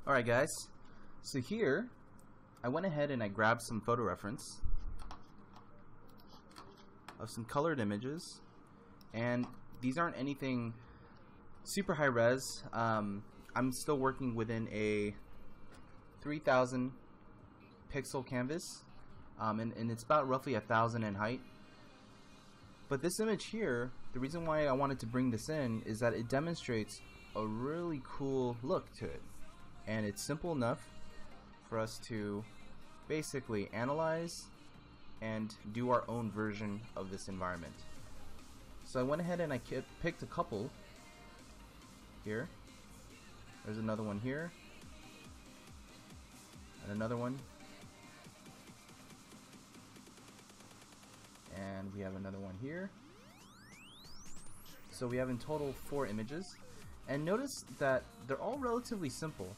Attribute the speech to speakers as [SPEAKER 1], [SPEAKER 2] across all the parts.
[SPEAKER 1] Alright guys, so here I went ahead and I grabbed some photo reference of some colored images, and these aren't anything super high res. I'm still working within a 3000 pixel canvas, and it's about roughly 1000 in height. But this image here, the reason why I wanted to bring this in is that it demonstrates a really cool look to it, and it's simple enough for us to basically analyze and do our own version of this environment. So I went ahead and I picked a couple here. There's another one here, and another one, and we have another one here. So we have in total 4 images, and notice that they're all relatively simple.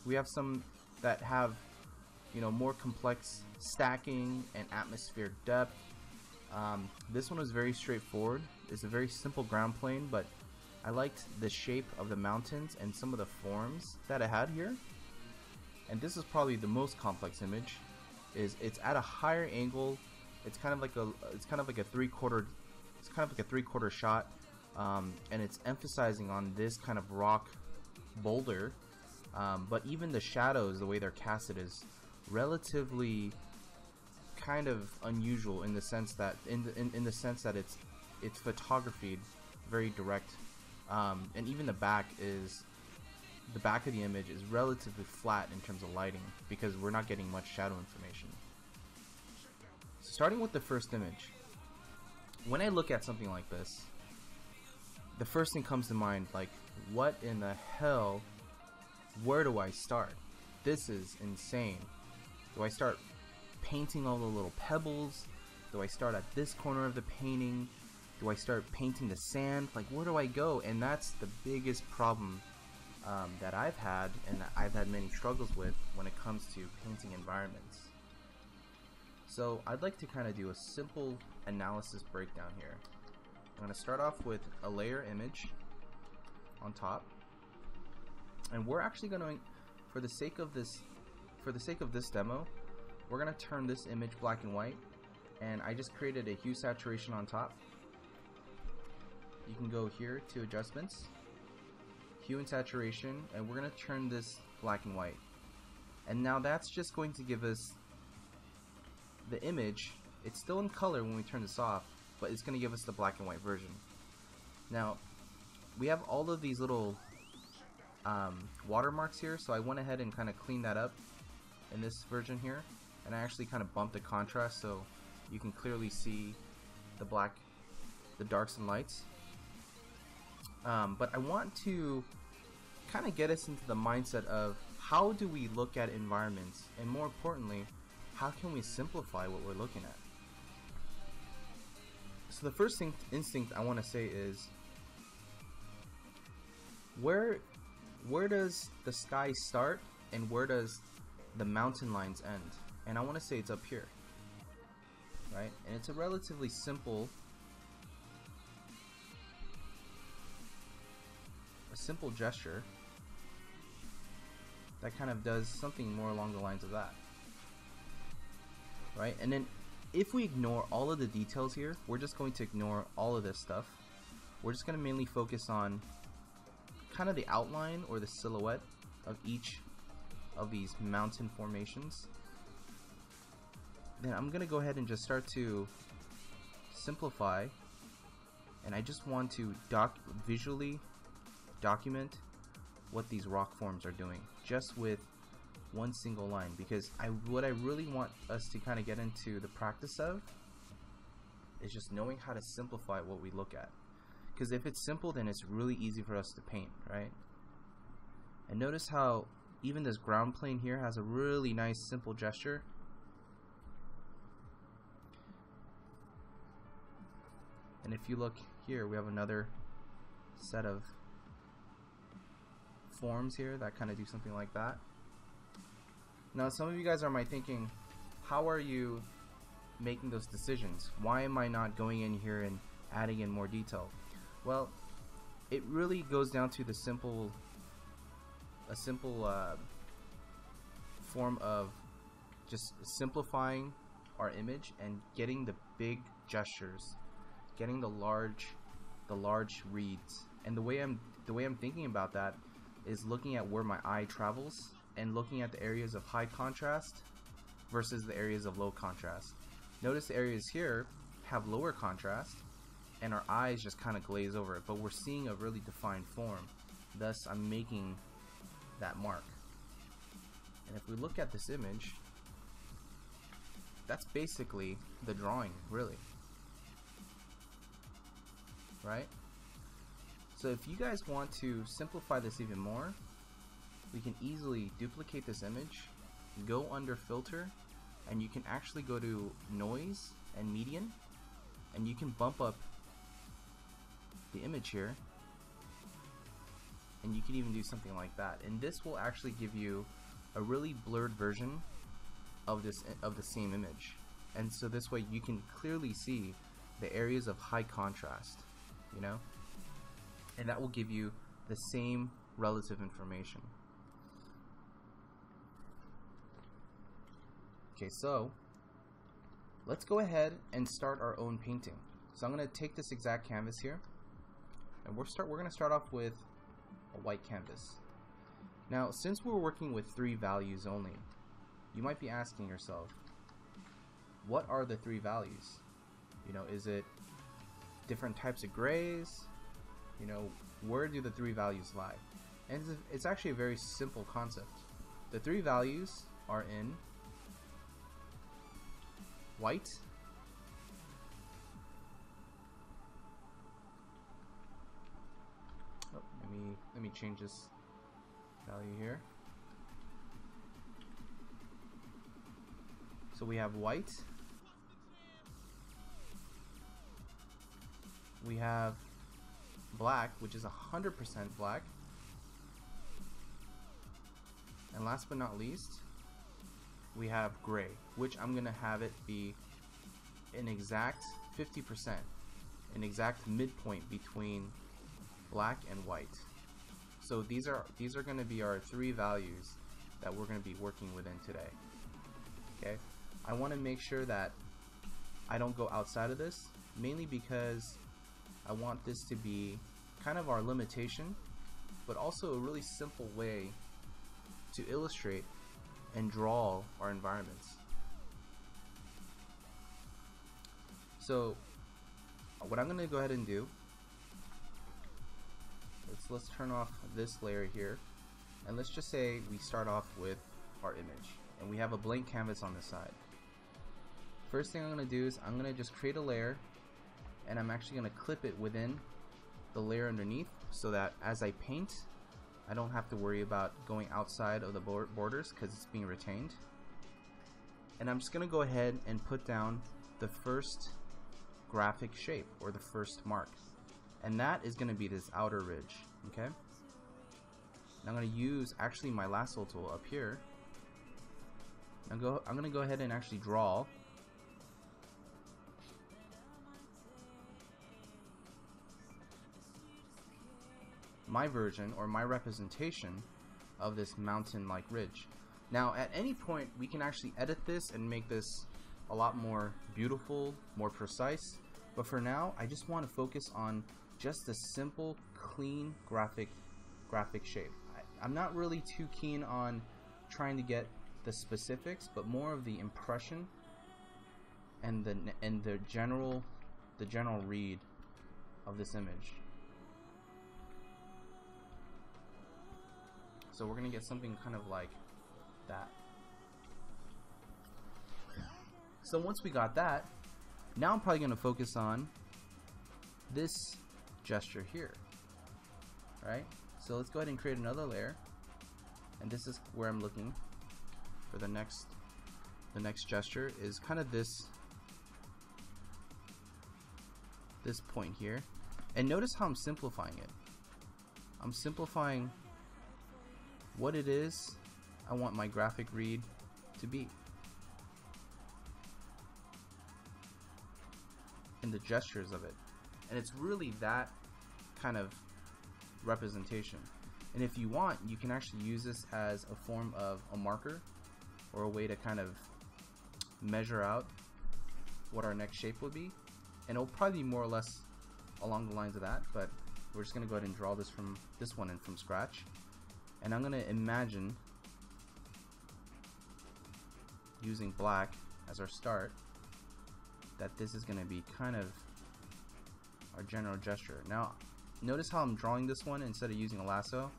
[SPEAKER 1] We have some that have, more complex stacking and atmospheric depth. This one was very straightforward. It's a very simple ground plane, but I liked the shape of the mountains and some of the forms that it had here. And this is probably the most complex image. It's at a higher angle. It's kind of like a three-quarter shot, and it's emphasizing on this kind of rock boulder. But even the shadows, the way they're casted, is relatively kind of unusual in the sense that it's photographied very direct, and even the back of the image is relatively flat in terms of lighting because we're not getting much shadow information. So starting with the first image, when I look at something like this, the first thing comes to mind, like, what in the hell? Where do I start? This is insane. Do I start painting all the little pebbles? Do I start at this corner of the painting? Do I start painting the sand? Like, where do I go? And that's the biggest problem that I've had, and that I've had many struggles with when it comes to painting environments. So I'd like to kind of do a simple analysis breakdown here. I'm going to start off with a layer image on top, and we're actually going to, for the sake of this demo, we're going to turn this image black and white, and I just created a hue saturation on top. You can go here to adjustments, hue and saturation, and we're going to turn this black and white. And now that's just going to give us the image. It's still in color when we turn this off, but it's going to give us the black and white version. Now we have all of these little watermarks here, so I went ahead and kind of cleaned that up in this version here, and I actually kind of bumped the contrast so you can clearly see the darks and lights. But I want to kind of get us into the mindset of how do we look at environments, and more importantly, how can we simplify what we're looking at. So the first instinct I want to say is, where does the sky start and where does the mountain lines end? And I want to say it's up here, right? And it's a relatively simple gesture that kind of does something more along the lines of that, right? And then if we ignore all of the details here, we're just going to ignore all of this stuff. We're just going to mainly focus on kind of the outline or the silhouette of each of these mountain formations. Then I'm going to go ahead and just start to simplify, and I just want to visually document what these rock forms are doing just with one single line, because what I really want us to kind of get into the practice of is just knowing how to simplify what we look at, because if it's simple, then it's really easy for us to paint, right? And notice how even this ground plane here has a really nice simple gesture. And if you look here, we have another set of forms here that kind of do something like that. Now some of you guys might thinking, how are you making those decisions? Why am I not going in here and adding in more detail? Well, it really goes down to a simple form of just simplifying our image and getting the big gestures, getting the large reads. And the way I'm thinking about that is looking at where my eye travels and looking at the areas of high contrast versus the areas of low contrast. Notice the areas here have lower contrast and our eyes just kind of glaze over it, but we're seeing a really defined form. Thus, I'm making that mark. And if we look at this image, that's basically the drawing, really. Right? So if you guys want to simplify this even more, we can easily duplicate this image, go under filter, and you can actually go to noise and median, and you can bump up the image here, and you can even do something like that, and this will actually give you a really blurred version of the same image. And so this way you can clearly see the areas of high contrast, you know, and that will give you the same relative information. Okay, so let's go ahead and start our own painting. So I'm going to take this exact canvas here, and we're going to start off with a white canvas. Now, since we're working with 3 values only, you might be asking yourself, what are the 3 values? You know, is it different types of grays? You know, where do the 3 values lie? And it's actually a very simple concept. The 3 values are in white, let me change this value here. So we have white, we have black, which is 100% black, and last but not least, we have gray, which I'm gonna have it be an exact 50%, an exact midpoint between black and white. So these are going to be our 3 values that we're going to be working within today. Okay, I want to make sure that I don't go outside of this, mainly because I want this to be kind of our limitation, but also a really simple way to illustrate and draw our environments. So what I'm going to go ahead and do, let's turn off this layer here, and let's just say we start off with our image and we have a blank canvas on the side. First thing I'm going to do is I'm going to just create a layer, and I'm actually going to clip it within the layer underneath, so that as I paint, I don't have to worry about going outside of the borders because it's being retained. And I'm just going to go ahead and put down the first graphic shape, or the first mark, and that is going to be this outer ridge. Okay, and I'm going to use actually my lasso tool up here. I'm going to go ahead and actually draw my version, or my representation of this mountain-like ridge. Now at any point we can actually edit this and make this a lot more beautiful, more precise, but for now I just want to focus on just a simple, clean graphic shape. I'm not really too keen on trying to get the specifics, but more of the impression and the general read of this image. So we're gonna get something kind of like that. So once we got that, now I'm probably gonna focus on this gesture here, right? So let's go ahead and create another layer, and this is where I'm looking for the next gesture, is kind of this point here. And notice how I'm simplifying it. I'm simplifying what it is I want my graphic read to be, and the gestures of it. And it's really that kind of representation. And if you want, you can actually use this as a form of a marker or a way to kind of measure out what our next shape would be, and it'll probably be more or less along the lines of that, but we're just gonna go ahead and draw this one in from scratch. And I'm gonna imagine using black as our start that this is gonna be kind of our general gesture. Now notice how I'm drawing this one instead of using a lasso,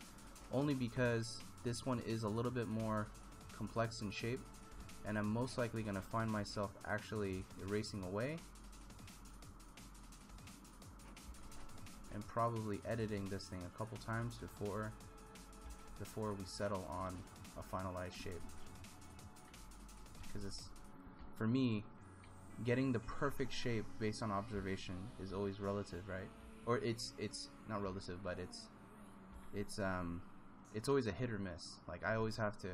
[SPEAKER 1] only because this one is a little bit more complex in shape, and I'm most likely going to find myself actually erasing away and probably editing this thing a couple times before we settle on a finalized shape. Because it's, for me, getting the perfect shape based on observation is always relative, right? Or it's not relative, but it's always a hit or miss. Like, I always have to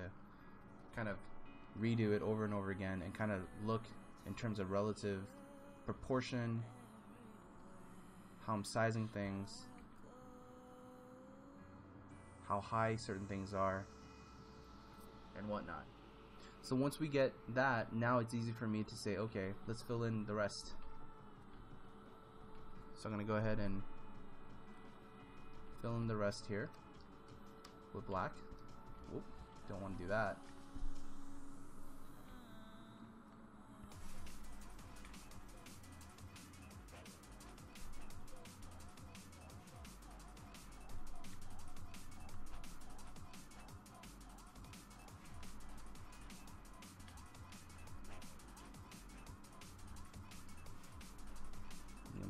[SPEAKER 1] kind of redo it over and over again and kind of look in terms of relative proportion, how I'm sizing things, how high certain things are, and whatnot. So once we get that, now it's easy for me to say, okay, let's fill in the rest. So I'm going to go ahead and fill in the rest here with black. Whoop, don't want to do that.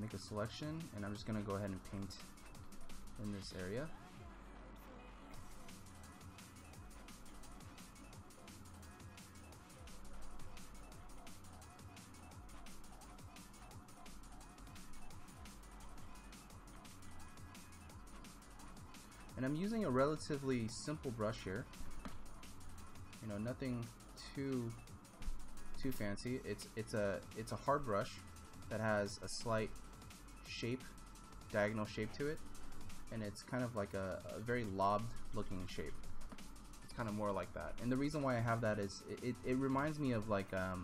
[SPEAKER 1] Make a selection, and I'm just going to go ahead and paint in this area. And I'm using a relatively simple brush here. You know, nothing too fancy. It's a hard brush that has a slight shape, diagonal shape to it, and it's kind of like a very lobbed looking shape. It's kind of more like that, and the reason why I have that is it reminds me of like a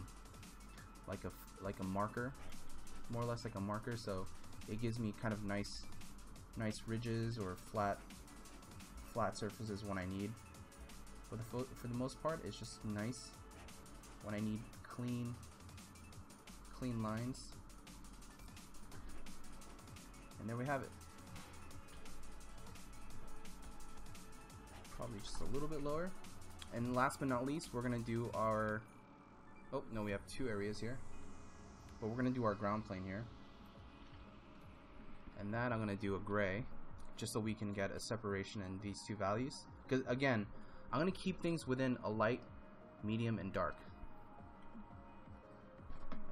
[SPEAKER 1] marker, more or less like a marker. So it gives me kind of nice ridges or flat surfaces when I need. For the most part, it's just nice when I need clean lines. And there we have it. Probably just a little bit lower. And last but not least, we're gonna do our, oh no, we have two areas here, but we're gonna do our ground plane here, and that I'm gonna do a gray, just so we can get a separation in these two values. Because again, I'm gonna keep things within a light, medium, and dark,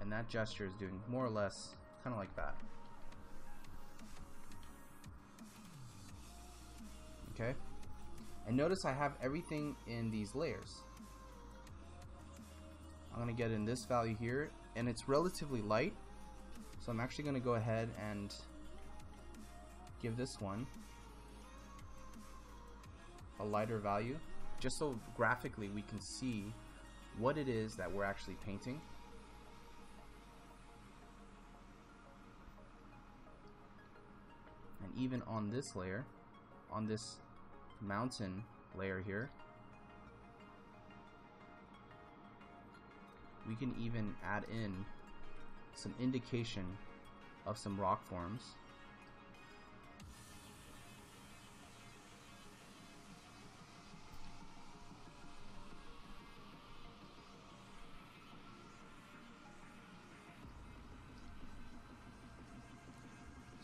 [SPEAKER 1] and that gesture is doing more or less kind of like that. Okay, and notice I have everything in these layers. I'm gonna get in this value here, and it's relatively light, so I'm actually gonna go ahead and give this one a lighter value, just so graphically we can see what it is that we're actually painting. And even on this layer, on this mountain layer here, we can even add in some indication of some rock forms.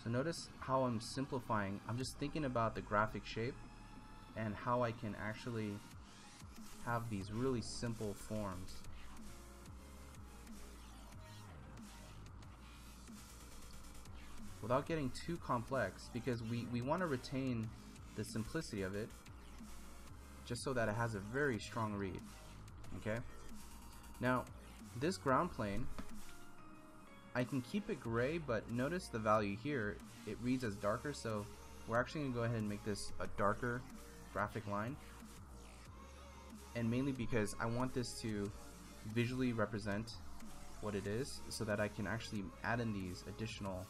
[SPEAKER 1] So notice how I'm simplifying. I'm just thinking about the graphic shape and how I can actually have these really simple forms. Without getting too complex, because we want to retain the simplicity of it, just so that it has a very strong read. Okay? Now, this ground plane, I can keep it gray, but notice the value here, it reads as darker, so we're actually going to go ahead and make this a darker graphic line. and mainly because I want this to visually represent what it is, so that I can actually add in these additional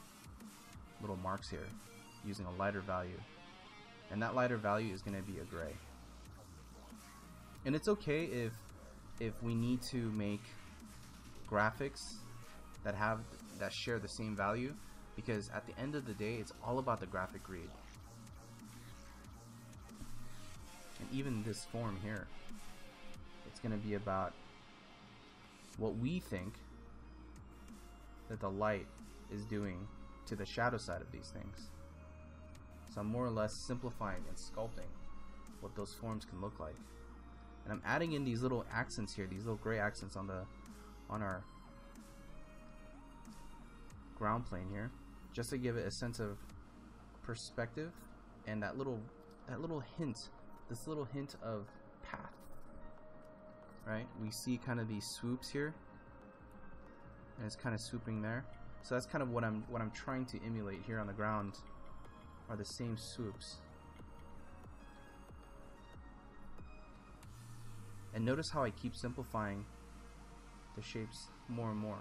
[SPEAKER 1] little marks here using a lighter value, and that lighter value is going to be a gray. And it's okay if we need to make graphics that share the same value, because at the end of the day it's all about the graphic read. And even this form here, it's going to be about what we think that the light is doing to the shadow side of these things. So I'm more or less simplifying and sculpting what those forms can look like. And I'm adding in these little accents here, these little gray accents on our ground plane here, just to give it a sense of perspective and that little hint, this little hint of path. Right? We see kind of these swoops here, and it's kind of swooping there. So that's kind of what I'm trying to emulate here on the ground, are the same swoops. And notice how I keep simplifying the shapes more and more.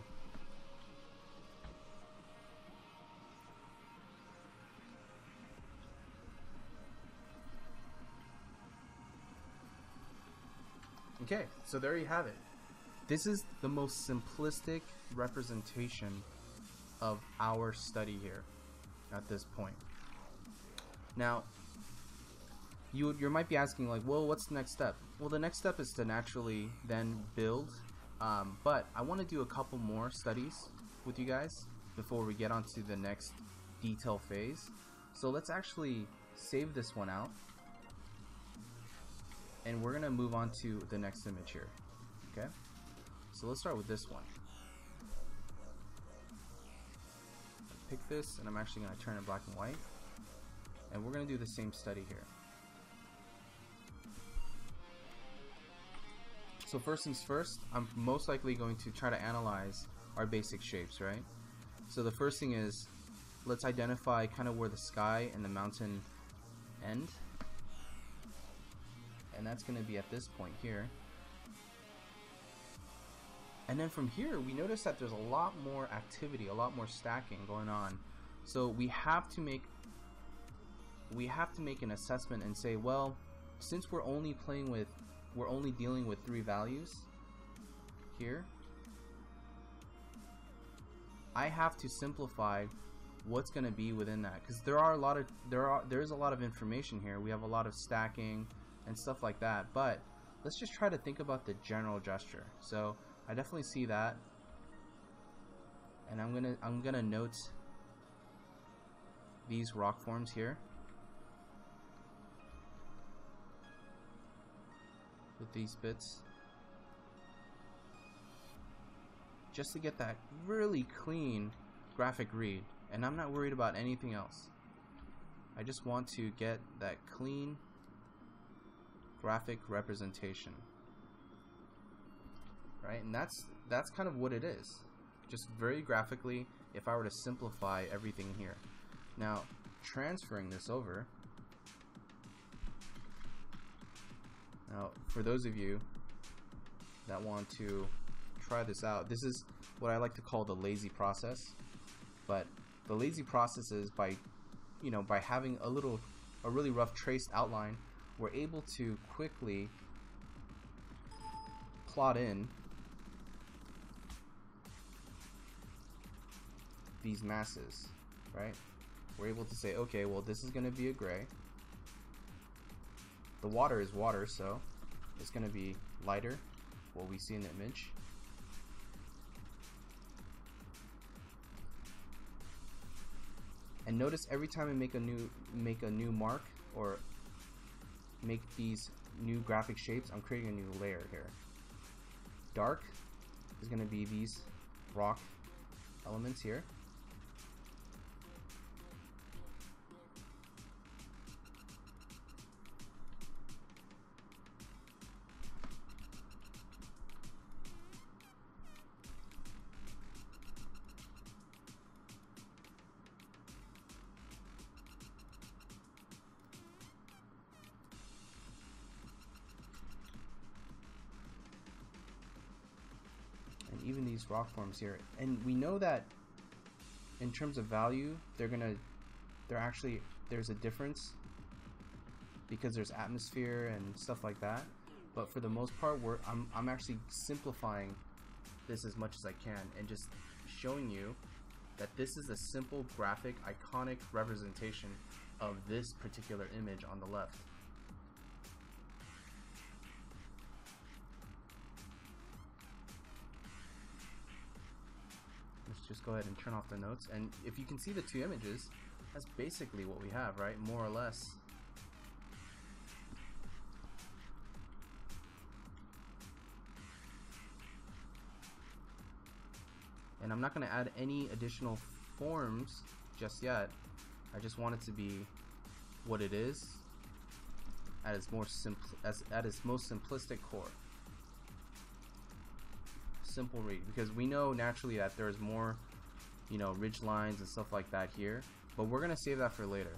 [SPEAKER 1] Okay, so there you have it. This is the most simplistic representation of our study here at this point. Now, you might be asking, like, well, what's the next step? Well, the next step is to naturally then build, but I want to do a couple more studies with you guys before we get on to the next detail phase. So let's actually save this one out, and we're gonna move on to the next image here. Okay, so let's start with this one. Pick this, and I'm actually gonna turn it black and white, and we're gonna do the same study here. So first things first, I'm most likely going to try to analyze our basic shapes, right? So the first thing is, let's identify kind of where the sky and the mountain end. And that's going to be at this point here. And then from here, we notice that there's a lot more activity, a lot more stacking going on. So we have to make an assessment and say, well, since we're only dealing with 3 values here, I have to simplify what's going to be within that, because there is a lot of information here. We have a lot of stacking and stuff like that, but let's just try to think about the general gesture. So I definitely see that, and I'm gonna note these rock forms here with these bits, just to get that really clean graphic read. And I'm not worried about anything else. I just want to get that clean graphic representation, right? And that's kind of what it is, just very graphically, if I were to simplify everything here. Now, transferring this over, now for those of you that want to try this out, this is what I like to call the lazy process. But the lazy process is by having a really rough traced outline, we're able to quickly plot in these masses, right? We're able to say, okay, well, this is going to be a gray. The water is water, so it's going to be lighter, what we see in the image. And notice every time I make a new mark or make these new graphic shapes, I'm creating a new layer here. Dark is going to be these rock elements here. these rock forms here, and we know that in terms of value, there's a difference because there's atmosphere and stuff like that. But for the most part, I'm actually simplifying this as much as I can and just showing you that this is a simple graphic iconic representation of this particular image on the left. Let's just go ahead and turn off the notes, and if you can see the two images, that's basically what we have, right? More or less. And I'm not going to add any additional forms just yet. I just want it to be what it is at its most simplistic core. Simple read, because we know naturally that there's more, you know, ridge lines and stuff like that here, but we're going to save that for later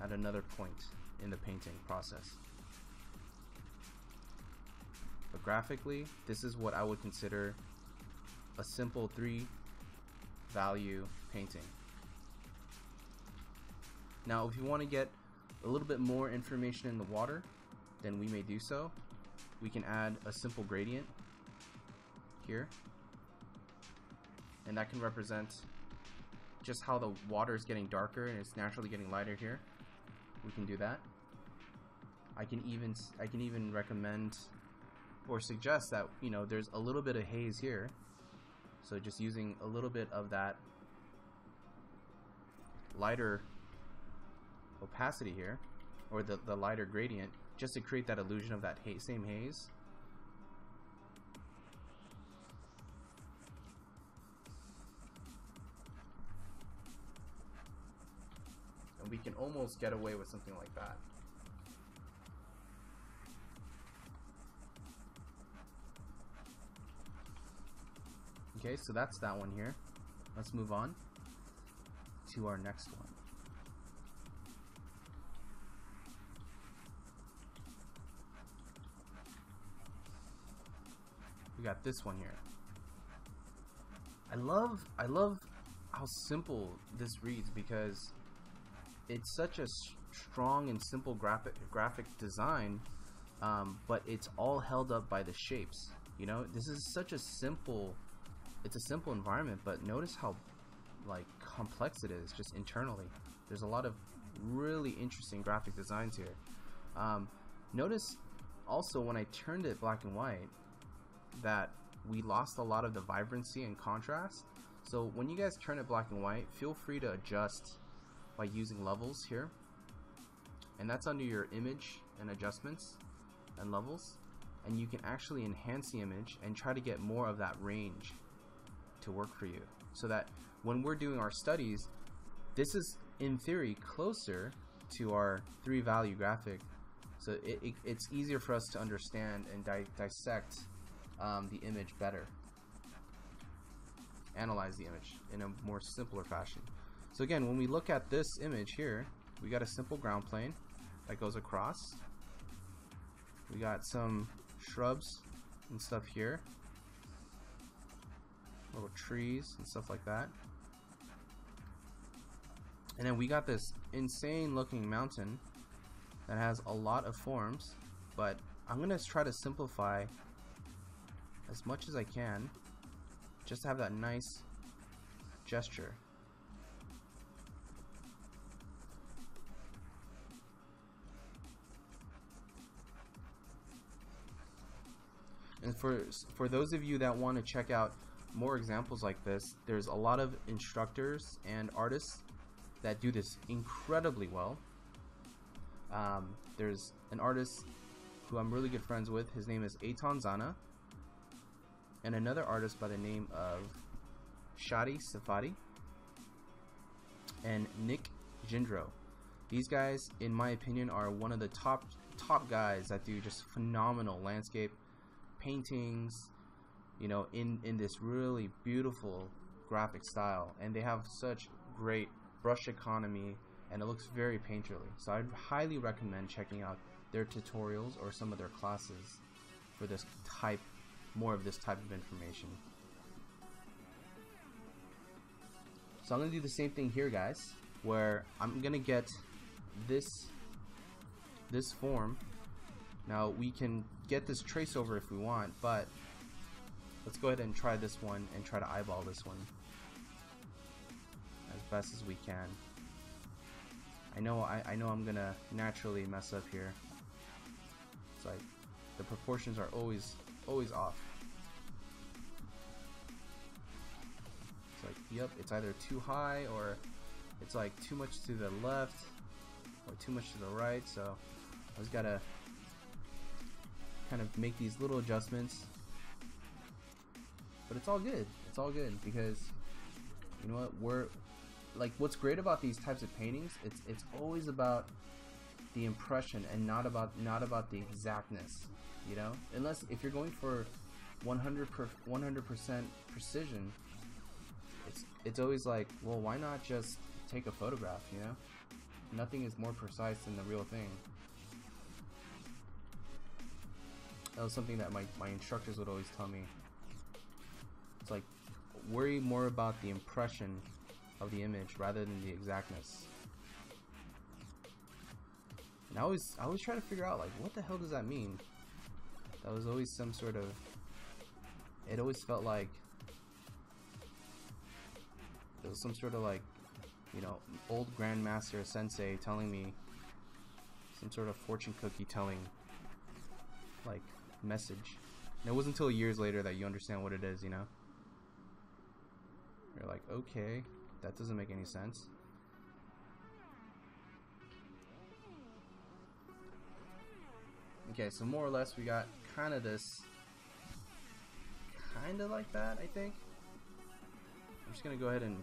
[SPEAKER 1] at another point in the painting process. But graphically, this is what I would consider a simple 3-value painting. Now, if you want to get a little bit more information in the water, then we may do so. We can add a simple gradient here, and that can represent just how the water is getting darker and it's naturally getting lighter here. We can do that. I can even recommend or suggest that, you know, there's a little bit of haze here. So just using a little bit of that lighter opacity here, or the lighter gradient, just to create that illusion of that same haze. And we can almost get away with something like that. Okay, so that's that one here. Let's move on to our next one. We got this one here. I love how simple this reads, because it's such a strong and simple graphic design, but it's all held up by the shapes. You know, this is such a simple, it's a simple environment, but notice how like complex it is just internally. There's a lot of really interesting graphic designs here. Notice also when I turned it black and white that we lost a lot of the vibrancy and contrast. So when you guys turn it black and white, feel free to adjust by using levels here, and that's under your image and adjustments and levels, and you can actually enhance the image and try to get more of that range to work for you, so that when we're doing our studies, this is in theory closer to our 3-value graphic, so it's easier for us to understand and dissect the image better, analyze the image in a more simpler fashion. So again, when we look at this image here, we got a simple ground plane that goes across. We got some shrubs and stuff here, little trees and stuff like that, and then we got this insane looking mountain that has a lot of forms, but I'm gonna try to simplify as much as I can just to have that nice gesture. And for those of you that want to check out more examples like this, there's a lot of instructors and artists that do this incredibly well. There's an artist who I'm really good friends with. His name is Eitan Zana, and another artist by the name of Shadi Safadi and Nick Jindro. These guys, in my opinion, are one of the top guys that do just phenomenal landscape paintings, you know, in this really beautiful graphic style, and they have such great brush economy, and it looks very painterly. So I'd highly recommend checking out their tutorials or some of their classes for this type, more of this type of information. So I'm gonna do the same thing here, guys, where I'm gonna get this form. Now we can get this trace over if we want, but let's go ahead and try this one and try to eyeball this one as best as we can. I know I'm gonna naturally mess up here. It's like the proportions are always off. It's like, yep, it's either too high or it's like too much to the left or too much to the right, so I just gotta kind of make these little adjustments. But it's all good. It's all good because you know what, what's great about these types of paintings, it's always about the impression and not about the exactness, you know? Unless if you're going for 100% precision, it's always like, well, why not just take a photograph, you know? Nothing is more precise than the real thing. That was something that my instructors would always tell me. It's like, worry more about the impression of the image rather than the exactness. And I always try to figure out, like, what the hell does that mean? That was always some sort of, it always felt like it was some sort of, like, you know, old grandmaster sensei telling me some sort of fortune cookie telling, like, message. And it wasn't until years later that you understand what it is, you know? You're like, okay, that doesn't make any sense. Okay, so more or less we got kind of this, kind of like that, I think. I'm just gonna go ahead and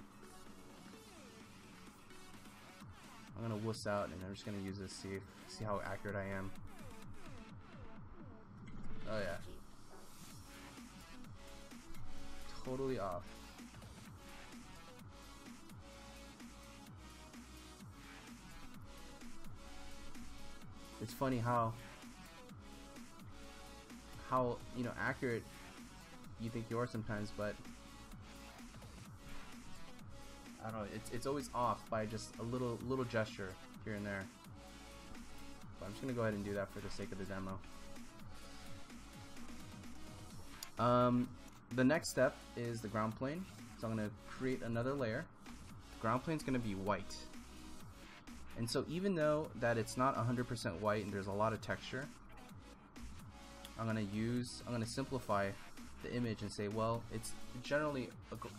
[SPEAKER 1] I'm gonna wuss out, and I'm just gonna use this, see how accurate I am. Oh yeah, totally off. It's funny how you know, accurate you think you are sometimes, but I don't know, it's always off by just a little gesture here and there. But I'm just gonna go ahead and do that for the sake of the demo. The next step is the ground plane. So I'm gonna create another layer. The ground plane is gonna be white. And so even though that it's not 100% white and there's a lot of texture, I'm gonna simplify the image and say, well, it's generally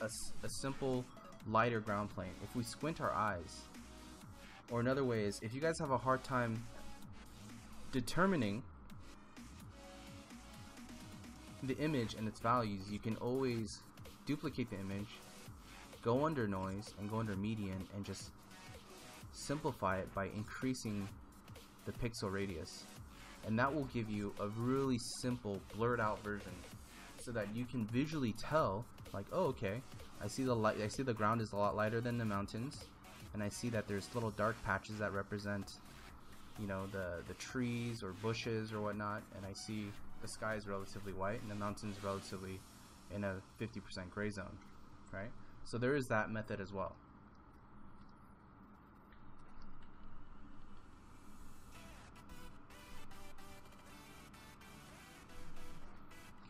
[SPEAKER 1] a simple lighter ground plane. If we squint our eyes, or another way is, if you guys have a hard time determining the image and its values, you can always duplicate the image, go under noise and go under median and just simplify it by increasing the pixel radius, and that will give you a really simple blurred out version so that you can visually tell, like, oh, okay, I see the light, I see the ground is a lot lighter than the mountains, and I see that there's little dark patches that represent, you know, the trees or bushes or whatnot, and I see the sky is relatively white and the mountains relatively in a 50% gray zone, right? So there is that method as well.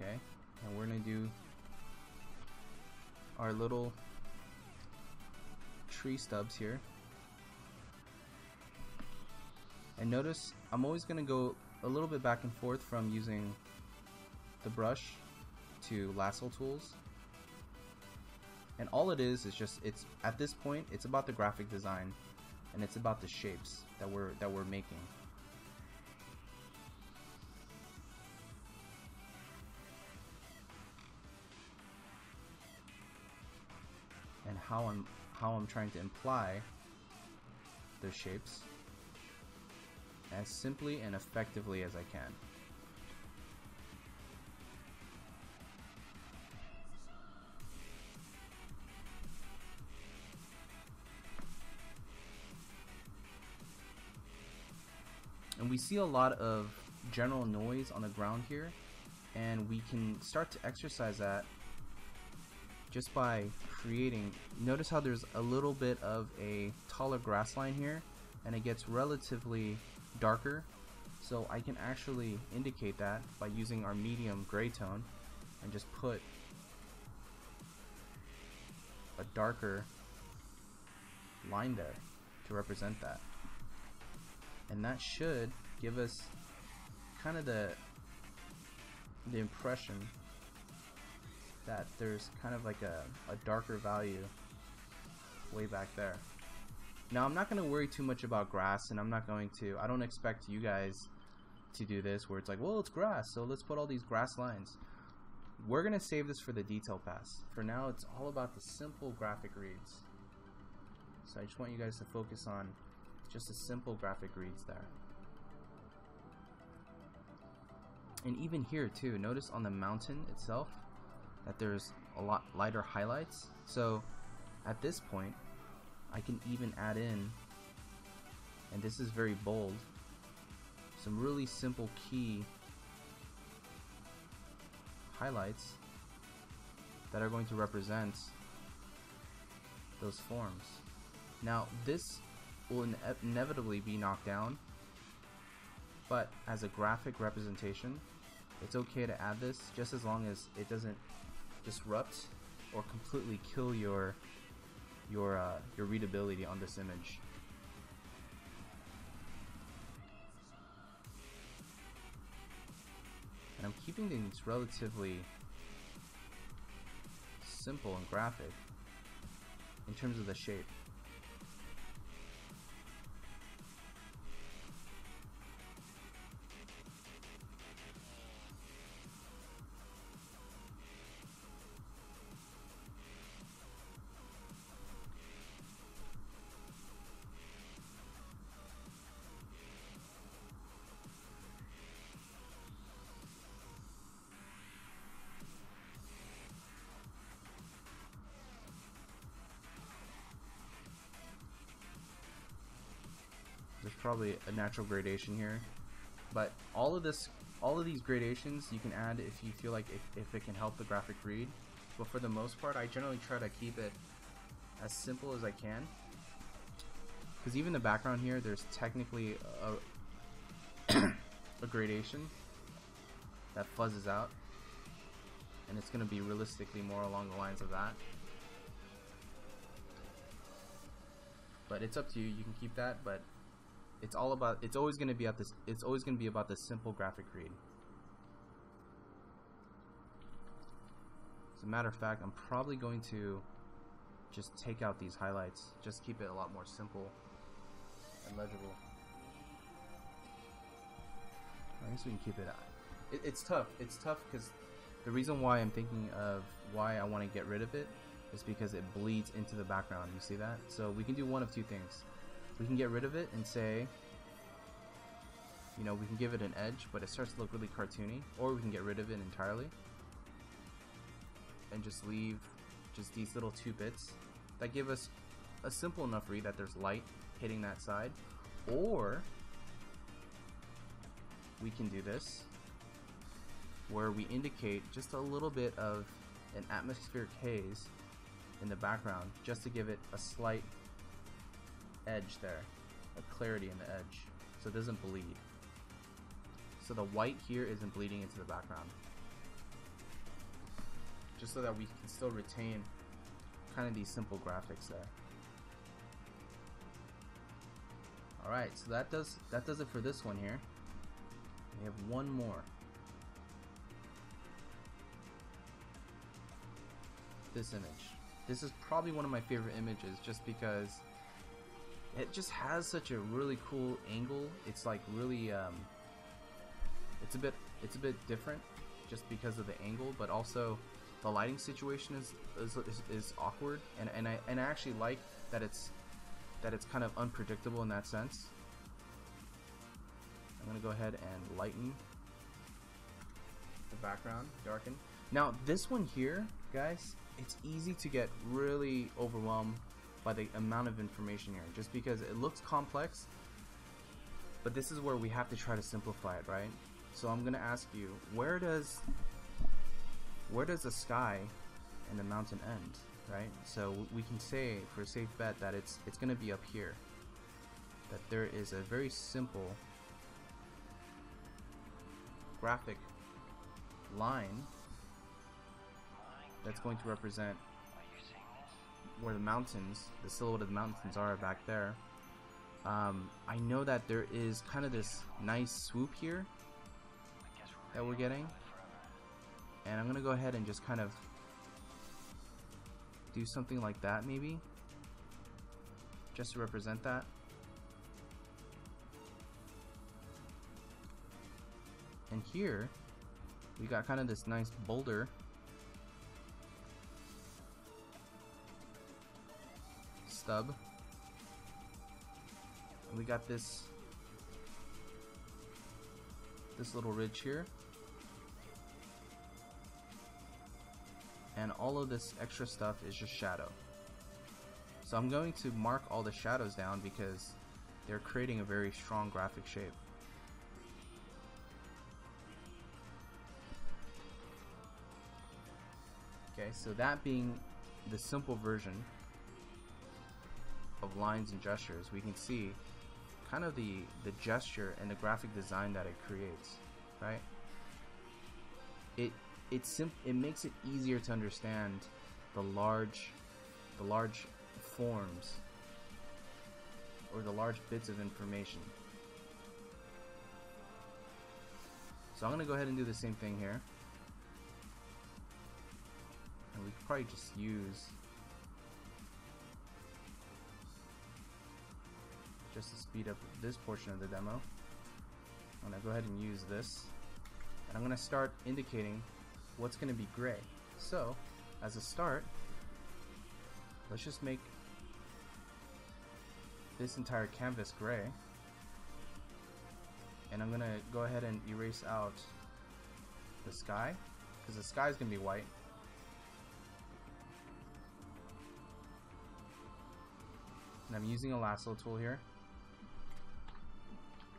[SPEAKER 1] Okay, and we're gonna do our little tree stubs here. And notice I'm always gonna go a little bit back and forth from using the brush to lasso tools. And all it is just, it's at this point it's about the graphic design and it's about the shapes that we're making. And how I'm trying to imply those shapes as simply and effectively as I can. And we see a lot of general noise on the ground here, and we can start to exercise that just by creating, notice how there's a little bit of a taller grass line here, and it gets relatively darker. So I can actually indicate that by using our medium gray tone and just put a darker line there to represent that. And that should give us kind of the impression that there's kind of like a darker value way back there. Now I'm not going to worry too much about grass, and I don't expect you guys to do this where it's like, well, it's grass, so let's put all these grass lines. We're going to save this for the detail pass. For now, it's all about the simple graphic reads. So I just want you guys to focus on just the simple graphic reads there. And even here too, notice on the mountain itself that there's a lot lighter highlights. So at this point, I can even add in, and this is very bold, some really simple key highlights that are going to represent those forms. Now this will inevitably be knocked down, but as a graphic representation, it's okay to add this just as long as it doesn't disrupt or completely kill your readability on this image. And I'm keeping things relatively simple and graphic in terms of the shape. There's probably a natural gradation here, but all of these gradations you can add if you feel like if it can help the graphic read. But for the most part, I generally try to keep it as simple as I can, because even the background here, there's technically a gradation that fuzzes out, and it's going to be realistically more along the lines of that. But it's up to you. You can keep that, but it's always going to be about this simple graphic read. As a matter of fact, I'm probably going to just take out these highlights, just keep it a lot more simple and legible. I guess we can keep it out. It's tough. It's tough because the reason why I'm thinking of why I want to get rid of it is because it bleeds into the background. You see that? So we can do one of two things. We can get rid of it and say, you know, we can give it an edge, but it starts to look really cartoony, or we can get rid of it entirely and just leave just these little two bits that give us a simple enough read that there's light hitting that side. Or we can do this where we indicate just a little bit of an atmospheric haze in the background just to give it a slight edge there, a clarity in the edge, so it doesn't bleed. So the white here isn't bleeding into the background, just so that we can still retain kind of these simple graphics there. Alright, so that does it for this one here. We have one more. This image. This is probably one of my favorite images just because it just has such a really cool angle. It's like really it's a bit different just because of the angle, but also the lighting situation is awkward, and I actually like that it's kind of unpredictable in that sense. I'm gonna go ahead and lighten the background, darken. Now this one here, guys, it's easy to get really overwhelmed by the amount of information here, just because it looks complex, but this is where we have to try to simplify it, right? So I'm gonna ask you, where does the sky and the mountain end, right? So we can say for a safe bet that it's going to be up here. That there is a very simple graphic line that's going to represent where the mountains, the silhouette of the mountains are back there. I know that there is kind of this nice swoop here that we're getting, and I'm gonna go ahead and just kind of do something like that, maybe just to represent that. And here we got kind of this nice boulder stub, and we got this little ridge here, and all of this extra stuff is just shadow. So I'm going to mark all the shadows down because they're creating a very strong graphic shape. Okay, so that being the simple version of lines and gestures, we can see kind of the gesture and the graphic design that it creates, right? It makes it easier to understand the large forms or the large bits of information. So I'm gonna go ahead and do the same thing here, and we could probably just use just to speed up this portion of the demo. I'm gonna go ahead and use this, and I'm gonna start indicating what's gonna be gray. So as a start, let's just make this entire canvas gray, and I'm gonna go ahead and erase out the sky because the sky is gonna be white. And I'm using a lasso tool here.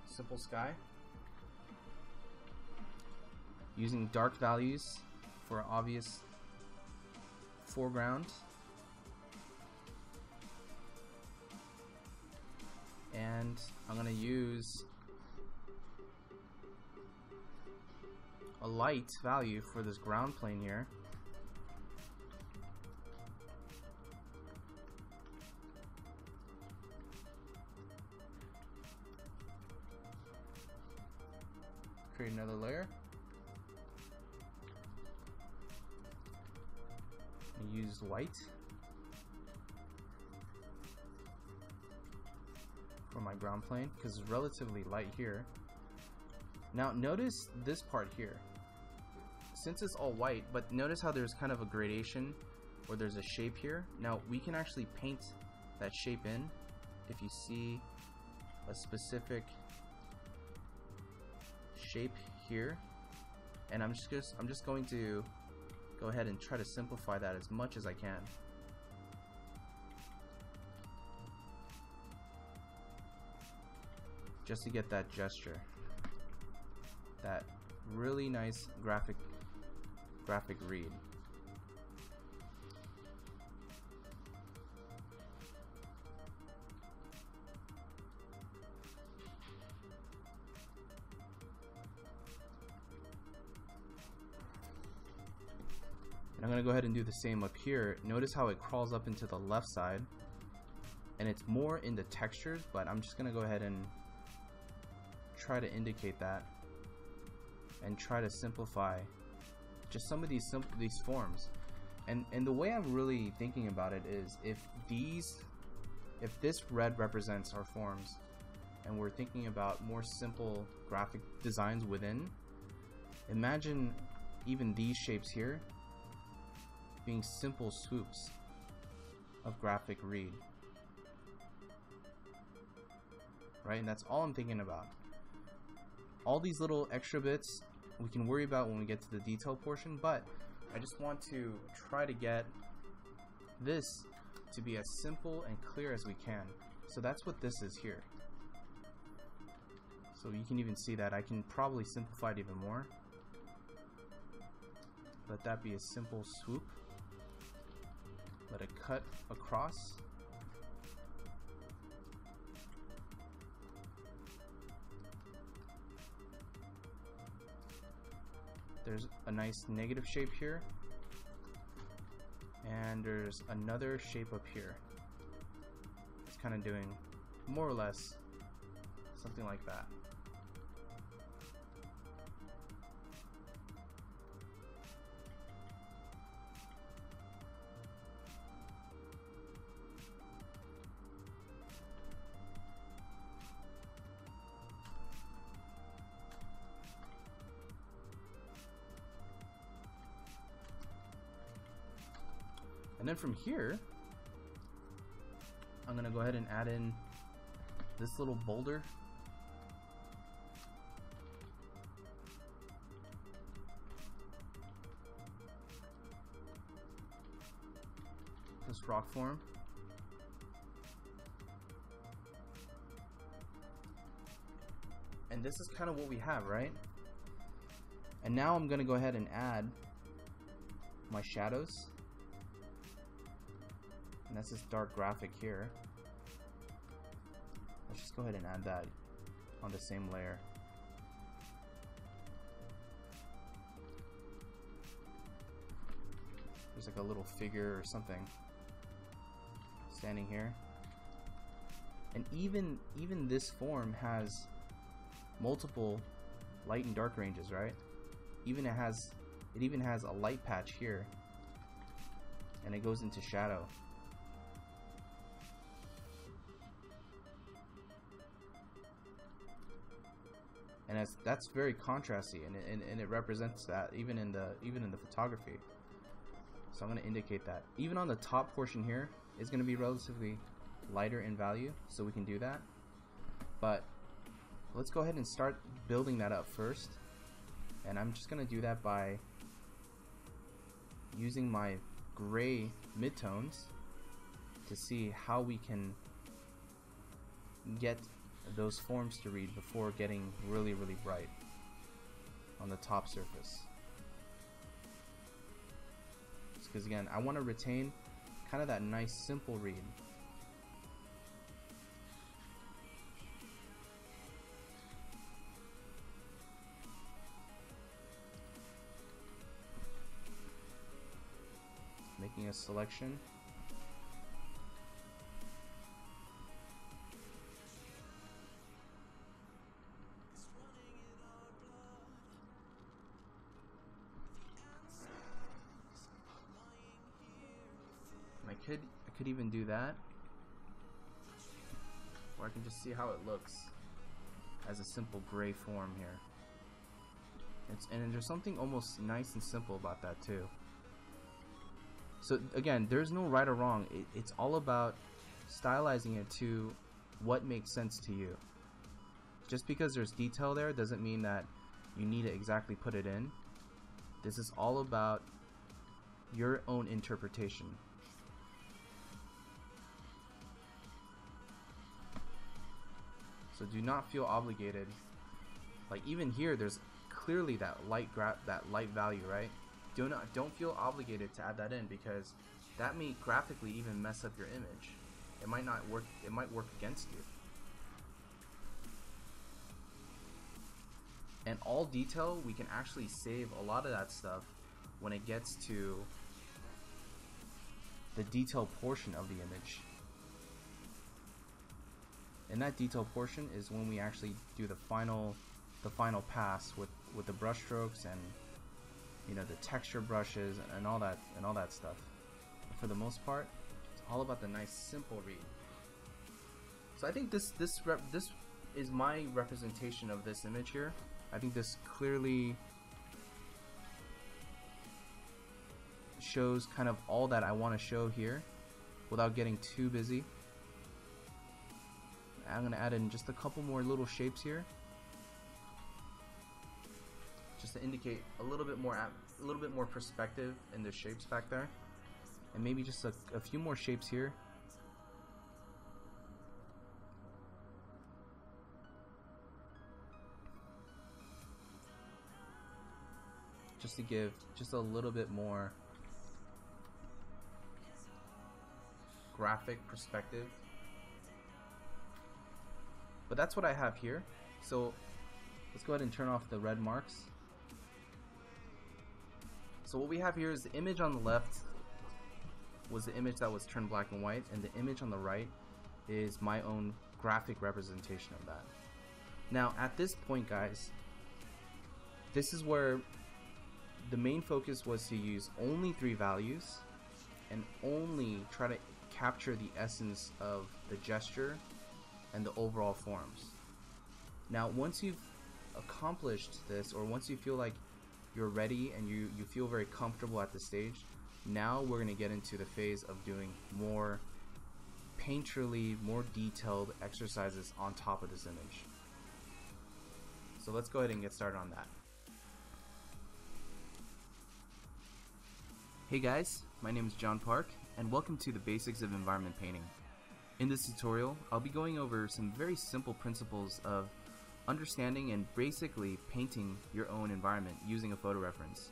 [SPEAKER 1] Simple sky. Using dark values for obvious foreground. And I'm going to use a light value for this ground plane here. Create another layer. And use white for my ground plane because it's relatively light here. Now notice this part here. Since it's all white, but notice how there's kind of a gradation or there's a shape here. Now we can actually paint that shape in if you see a specific shape here, and I'm just going to go ahead and try to simplify that as much as I can. Just to get that gesture, that really nice graphic read. And I'm going to go ahead and do the same up here. Notice how it crawls up into the left side, and it's more in the textures, but I'm just going to go ahead and try to indicate that and try to simplify just some of these forms. And the way I'm really thinking about it is if this red represents our forms and we're thinking about more simple graphic designs within, imagine even these shapes here being simple swoops of graphic read, right? And that's all I'm thinking about. All these little extra bits we can worry about when we get to the detail portion, but I just want to try to get this to be as simple and clear as we can. So that's what this is here. So you can even see that I can probably simplify it even more. Let that be a simple swoop. let it cut across. There's a nice negative shape here, and there's another shape up here. It's kind of doing more or less something like that. And then from here, I'm gonna go ahead and add in this little boulder. This rock form. And this is kind of what we have, right? And now I'm gonna go ahead and add my shadows. And that's this dark graphic here. Let's just go ahead and add that on the same layer. There's like a little figure or something standing here. And even this form has multiple light and dark ranges, right? It even has a light patch here, and it goes into shadow. And that's very contrasty, and it represents that even in the photography. So I'm going to indicate that even on the top portion here is going to be relatively lighter in value, so we can do that. But let's go ahead and start building that up first, and I'm just going to do that by using my gray midtones to see how we can get those forms to read before getting really bright on the top surface. Because again, I want to retain kind of that nice simple read. Making a selection. I could even do that, or I can just see how it looks as a simple gray form here. And there's something almost nice and simple about that too. So again, there's no right or wrong. It's all about stylizing it to what makes sense to you. Just because there's detail there doesn't mean that you need to exactly put it in. This is all about your own interpretation. So do not feel obligated. Like even here, there's clearly that light value, right? Don't feel obligated to add that in, because that may graphically even mess up your image. It might not work. It might work against you. And all detail, we can actually save a lot of that stuff when it gets to the detail portion of the image. And that detail portion is when we actually do the final pass with the brush strokes and, you know, the texture brushes and all that stuff. But for the most part, it's all about the nice simple read. So I think this is my representation of this image here. I think this clearly shows kind of all that I want to show here without getting too busy. I'm going to add in just a couple more little shapes here, just to indicate a little bit more perspective in the shapes back there, and maybe just a few more shapes here. Just to give just a little bit more graphic perspective. But that's what I have here. So let's go ahead and turn off the red marks. So what we have here is the image on the left was the image that was turned black and white, and the image on the right is my own graphic representation of that. Now at this point, guys, this is where the main focus was to use only 3 values and only try to capture the essence of the gesture and the overall forms. Now once you've accomplished this, or once you feel like you're ready and you feel very comfortable at this stage, now we're going to get into the phase of doing more painterly, more detailed exercises on top of this image. So let's go ahead and get started on that. Hey guys, my name is John Park, and welcome to the Basics of Environment Painting. In this tutorial, I'll be going over some very simple principles of understanding and basically painting your own environment using a photo reference.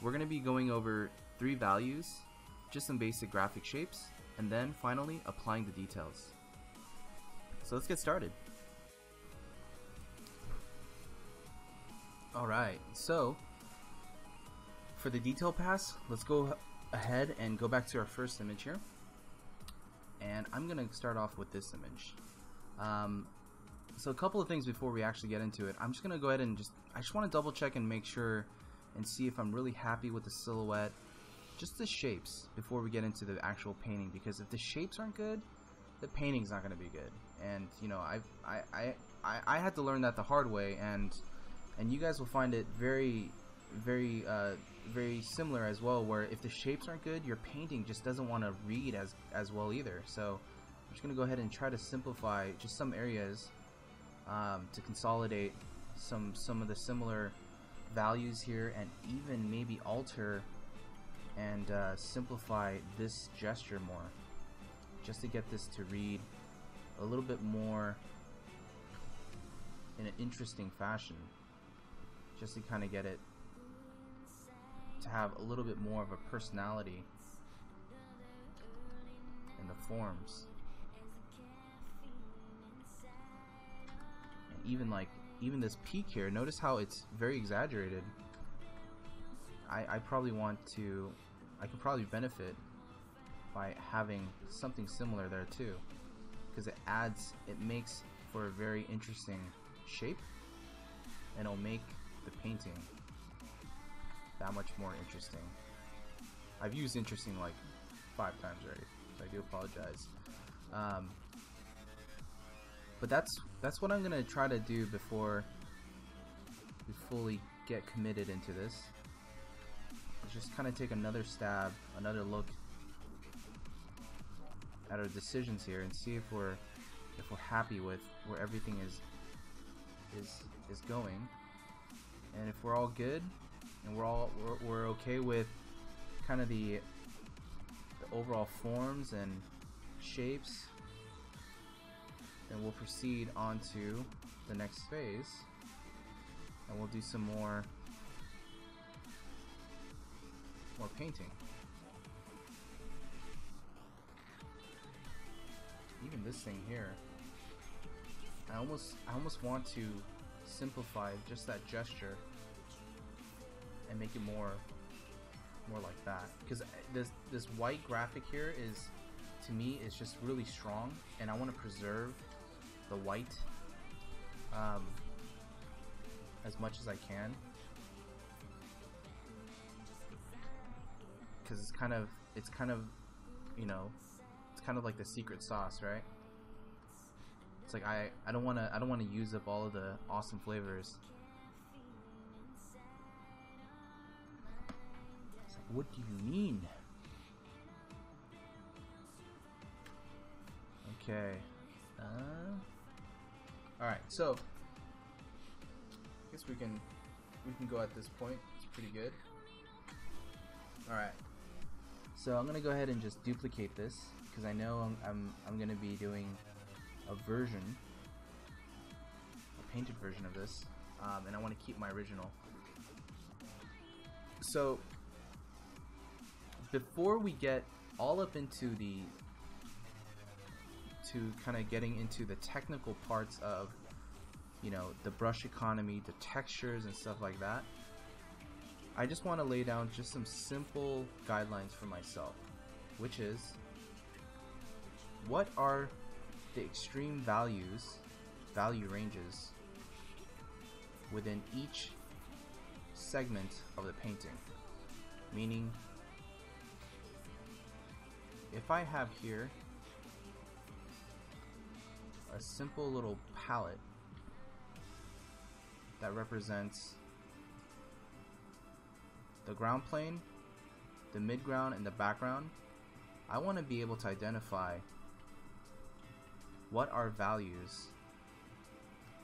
[SPEAKER 1] We're going to be going over 3 values, just some basic graphic shapes, and then finally applying the details. So let's get started. Alright, so for the detail pass, let's go ahead and go back to our first image here. And I'm going to start off with this image. So a couple of things before we actually get into it. I'm just going to go ahead and I just want to double check and make sure and see if I'm really happy with the silhouette, just the shapes, before we get into the actual painting, because if the shapes aren't good, the painting's not going to be good. And you know, I had to learn that the hard way, and you guys will find it very similar as well, where if the shapes aren't good, your painting just doesn't want to read as well either. So I'm just going to go ahead and try to simplify just some areas to consolidate some of the similar values here, and even maybe alter and simplify this gesture more, just to get this to read a little bit more in an interesting fashion, just to kind of get it to have a little bit more of a personality in the forms. And even this peak here, notice how it's very exaggerated. I could probably benefit by having something similar there too, because it makes for a very interesting shape, and it'll make the painting that much more interesting. I've used interesting like 5 times already, so I do apologize. But that's what I'm gonna try to do before we fully get committed into this. Let's just kind of take another stab, another look at our decisions here, and see if we're happy with where everything is going, and if we're all good and we're okay with kind of the overall forms and shapes, then we'll proceed on to the next phase, and we'll do some more painting. Even this thing here, I almost want to simplify just that gesture and make it more like that, because this white graphic here is, to me, is just really strong, and I want to preserve the white as much as I can, because it's kind of you know, it's kind of like the secret sauce, right? It's like I don't want to use up all of the awesome flavors. It's like, what do you mean? Okay. All right. So I guess we can go at this point. It's pretty good. All right. So I'm gonna go ahead and just duplicate this, because I know I'm gonna be doing a painted version of this, and I want to keep my original. So before we get all up into the into kind of getting into the technical parts of, you know, the brush economy, the textures and stuff like that, I just want to lay down just some simple guidelines for myself, which is, what are the extreme value ranges within each segment of the painting? Meaning, if I have here a simple little palette that represents the ground plane, the midground, and the background, I want to be able to identify what our value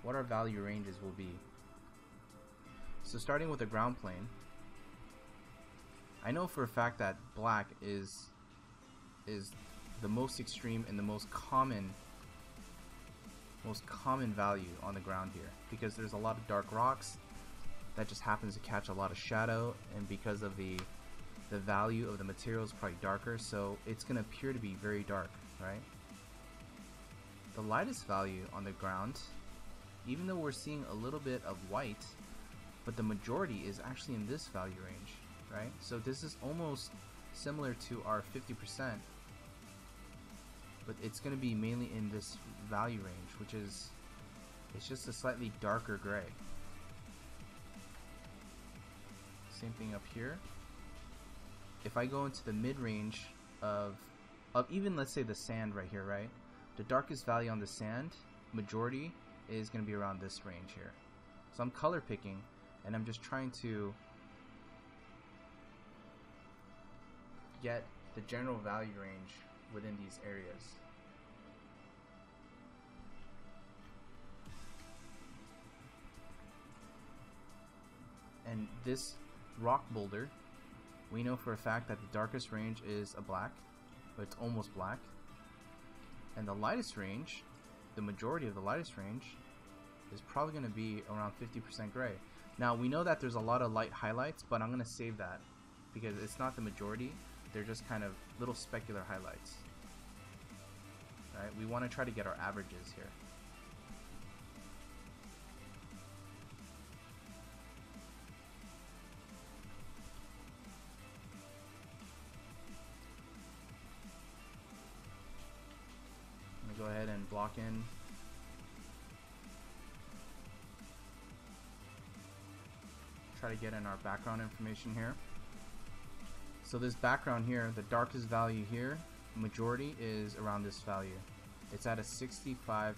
[SPEAKER 1] ranges will be. So starting with the ground plane, I know for a fact that black is the most extreme and the most common value on the ground here, because there's a lot of dark rocks that just happens to catch a lot of shadow, and because of the value of the material is probably darker, so it's going to appear to be very dark, right? The lightest value on the ground, even though we're seeing a little bit of white, but the majority is actually in this value range, right? So this is almost similar to our 50%, but it's going to be mainly in this value range, which is, it's just a slightly darker gray. Same thing up here. If I go into the mid-range of even, let's say, the sand right here, right? The darkest value on the sand, majority, is going to be around this range here. So I'm color picking, and I'm just trying to get the general value range within these areas. And this rock boulder, we know for a fact that the darkest range is a black, but it's almost black. And the lightest range, the majority of the lightest range, is probably going to be around 50% gray. Now we know that there's a lot of light highlights, but I'm going to save that because it's not the majority. They're just kind of little specular highlights. Right? We want to try to get our averages here. Go ahead and block in. Try to get in our background information here. So this background here, the darkest value here, majority is around this value. It's at a 65%.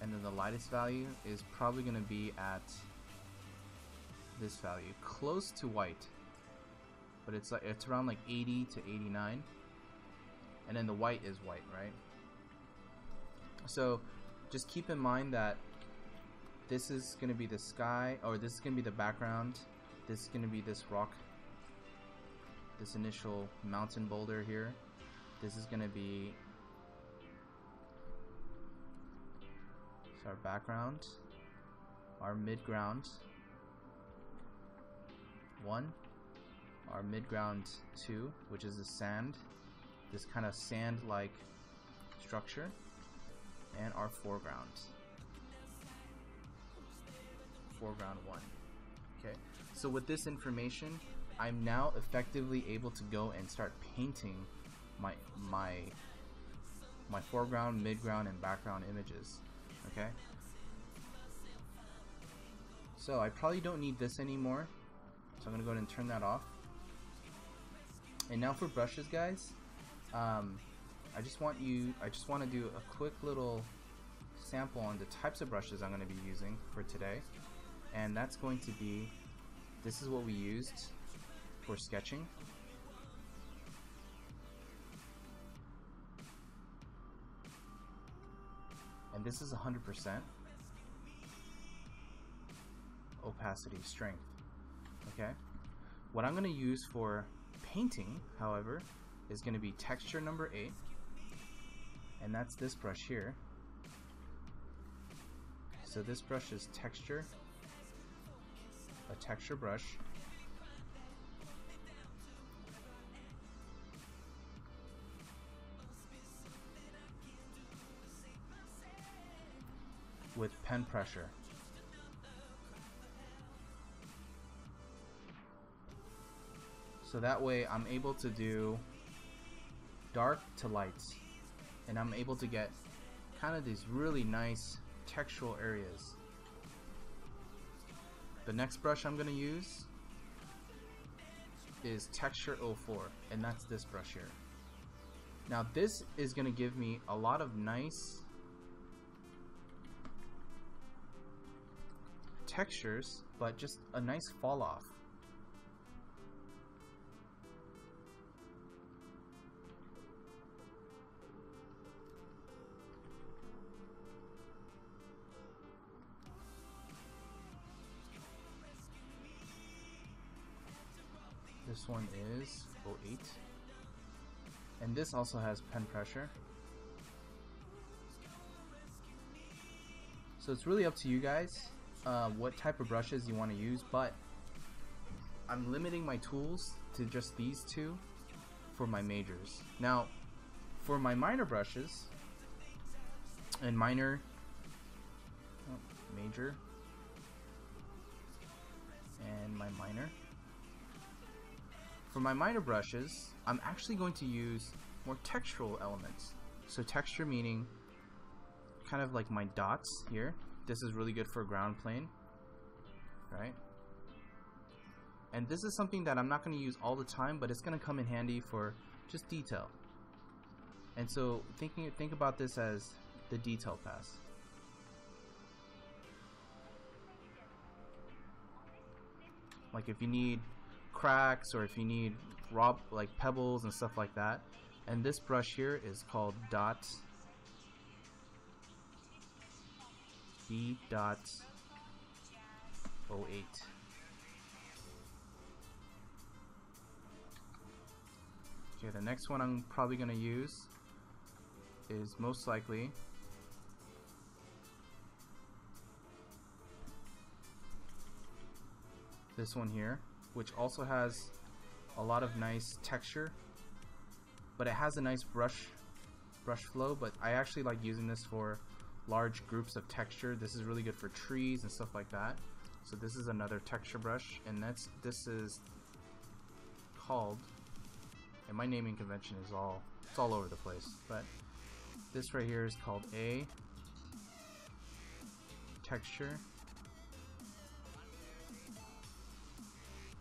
[SPEAKER 1] And then the lightest value is probably going to be at this value, close to white. But it's around like 80 to 89. And then the white is white, right? So just keep in mind that this is going to be the sky, or this is going to be the background. This is going to be this rock, this initial mountain boulder here. This is going to be our background, our midground 1, our midground 2, which is the sand, this kind of sand-like structure, and our foreground 1. Okay, so with this information, I'm now effectively able to go and start painting my foreground, midground, and background images. Okay, so I probably don't need this anymore, so I'm gonna go ahead and turn that off. And now for brushes, guys. I just want to do a quick little sample on the types of brushes I'm going to be using for today, and that's going to be, this is what we used for sketching. And this is 100% opacity strength. Okay, what I'm going to use for painting, however, is going to be texture number 8, and that's this brush here. So this brush is texture, a texture brush. with pen pressure. So that way I'm able to do dark to lights, and I'm able to get kind of these really nice textural areas. The next brush I'm going to use is Texture 04, and that's this brush here. Now this is going to give me a lot of nice textures, but just a nice fall off. This one is 08, and this also has pen pressure. So it's really up to you guys what type of brushes you want to use, but I'm limiting my tools to just these two for my majors. Now for my minor brushes and major and my minor, for my minor brushes, I'm actually going to use more textural elements. So texture meaning kind of like my dots here. This is really good for a ground plane, right? And this is something that I'm not going to use all the time, but it's going to come in handy for just detail. And so think about this as the detail pass. Like if you need cracks, or if you need like pebbles and stuff like that. And this brush here is called B.08. Okay, the next one I'm probably going to use is most likely this one here, which also has a lot of nice texture, but it has a nice brush flow. But I actually like using this for large groups of texture. This is really good for trees and stuff like that. So this is another texture brush, and this is called, and my naming convention is it's all over the place, but this right here is called A Texture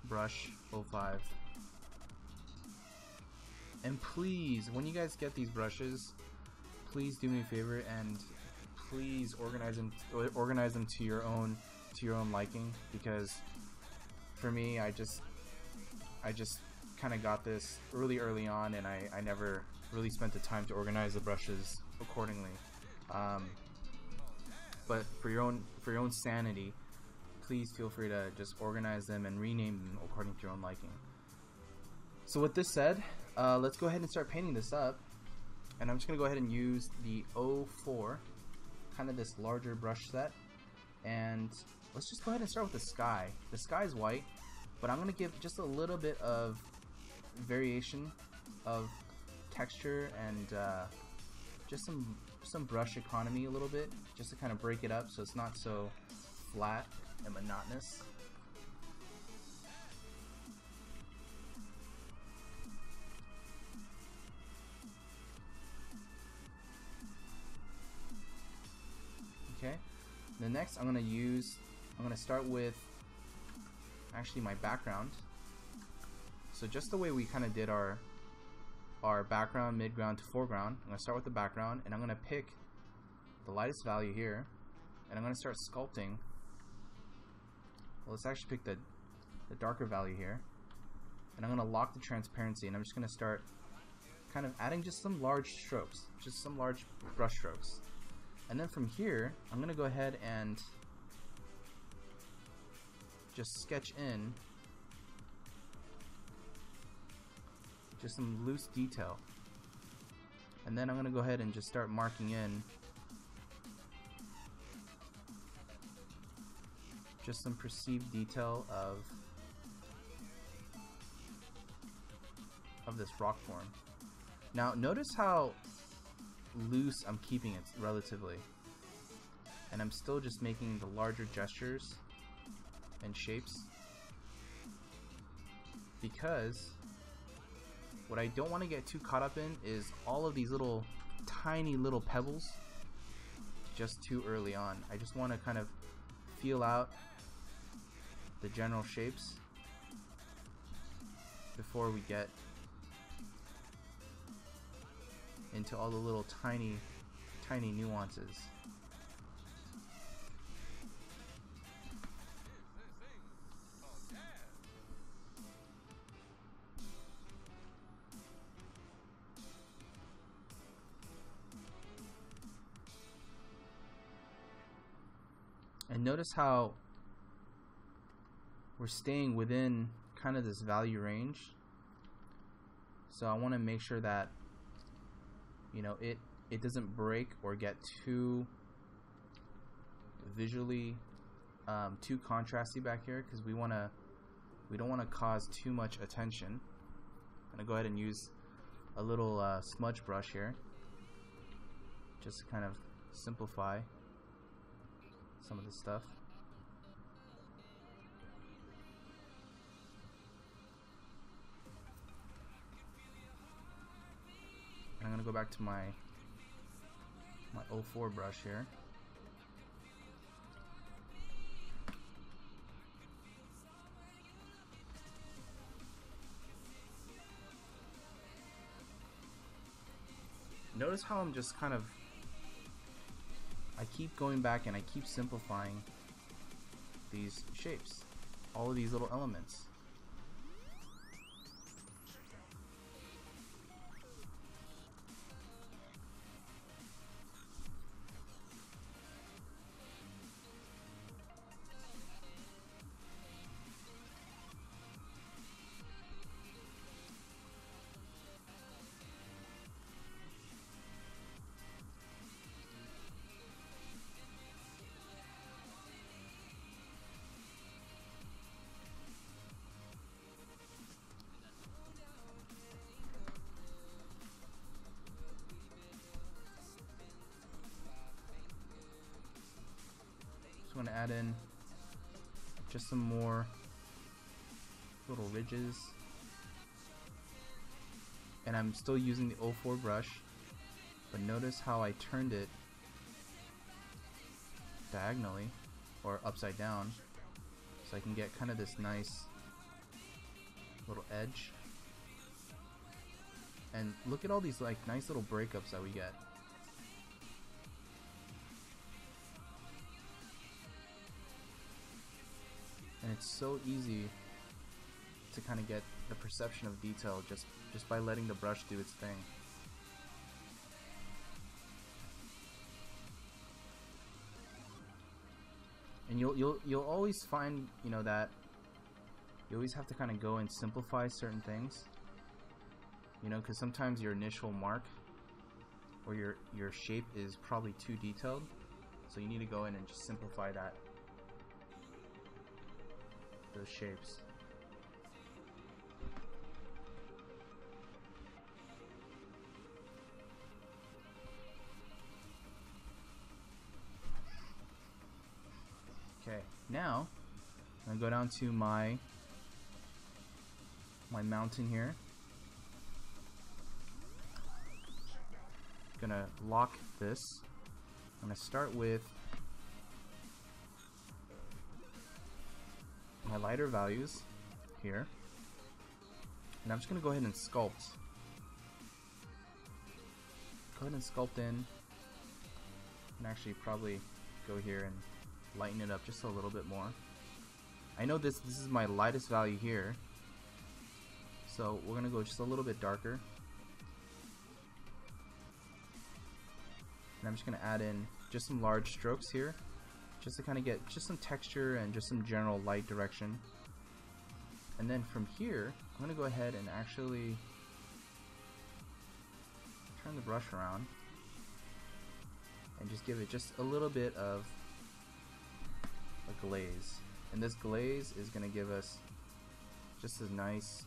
[SPEAKER 1] Brush 05. And please, when you guys get these brushes, please do me a favor and please organize them to your own liking, because for me, I just kind of got this early on, and I never really spent the time to organize the brushes accordingly. But for your own sanity, please feel free to just organize them and rename them according to your own liking. So with this said, let's go ahead and start painting this up. And I'm just going to go ahead and use the 04, kind of this larger brush set. And let's just go ahead and start with the sky. The sky is white, but I'm going to give just a little bit of variation of texture and just some brush economy a little bit, just to kind of break it up so it's not so flat and monotonous. Okay, the next I'm gonna start with actually my background. So just the way we kind of did our background, midground to foreground, I'm gonna start with the background, and I'm gonna pick the lightest value here, and I'm gonna start sculpting. Well, let's actually pick the darker value here, and I'm gonna lock the transparency, and I'm just gonna start kind of adding just some large strokes, just some large brush strokes. And then from here, I'm gonna go ahead and just sketch in just some loose detail. And then I'm gonna go ahead and just start marking in just some perceived detail of this rock form. Now notice how loose I'm keeping it relatively. and I'm still just making the larger gestures and shapes, because what I don't want to get too caught up in is all of these little tiny little pebbles just too early on. I just want to kind of feel out the general shapes before we get into all the little tiny nuances. And notice how we're staying within kind of this value range. So I want to make sure that, you know, it doesn't break or get too visually too contrasty back here, because we don't want to cause too much attention. I'm gonna go ahead and use a little smudge brush here just to kind of simplify some of this stuff. I'm gonna go back to my 04 brush here. Notice how I'm just kind of, I keep going back and I keep simplifying these shapes, all of these little elements. I'm going to add in just some more little ridges, and I'm still using the 04 brush, but notice how I turned it diagonally or upside down so I can get kind of this nice little edge. And look at all these like nice little breakups that we get. And it's so easy to kind of get the perception of detail just by letting the brush do its thing. And you'll always find, you know, that you always have to kind of go and simplify certain things, you know, because sometimes your initial mark or your shape is probably too detailed, so you need to go in and just simplify those shapes. Okay, now I'm gonna go down to my mountain here. Gonna lock this. I'm gonna start with my lighter values here, and I'm just gonna go ahead and sculpt. Go ahead and sculpt in, and actually probably go here and lighten it up just a little bit more. I know this is my lightest value here, so we're gonna go just a little bit darker. And I'm just gonna add in just some large strokes here, just to kind of get just some texture and just some general light direction. And then from here, I'm gonna go ahead and actually turn the brush around and just give it just a little bit of a glaze. And this glaze is gonna give us just a nice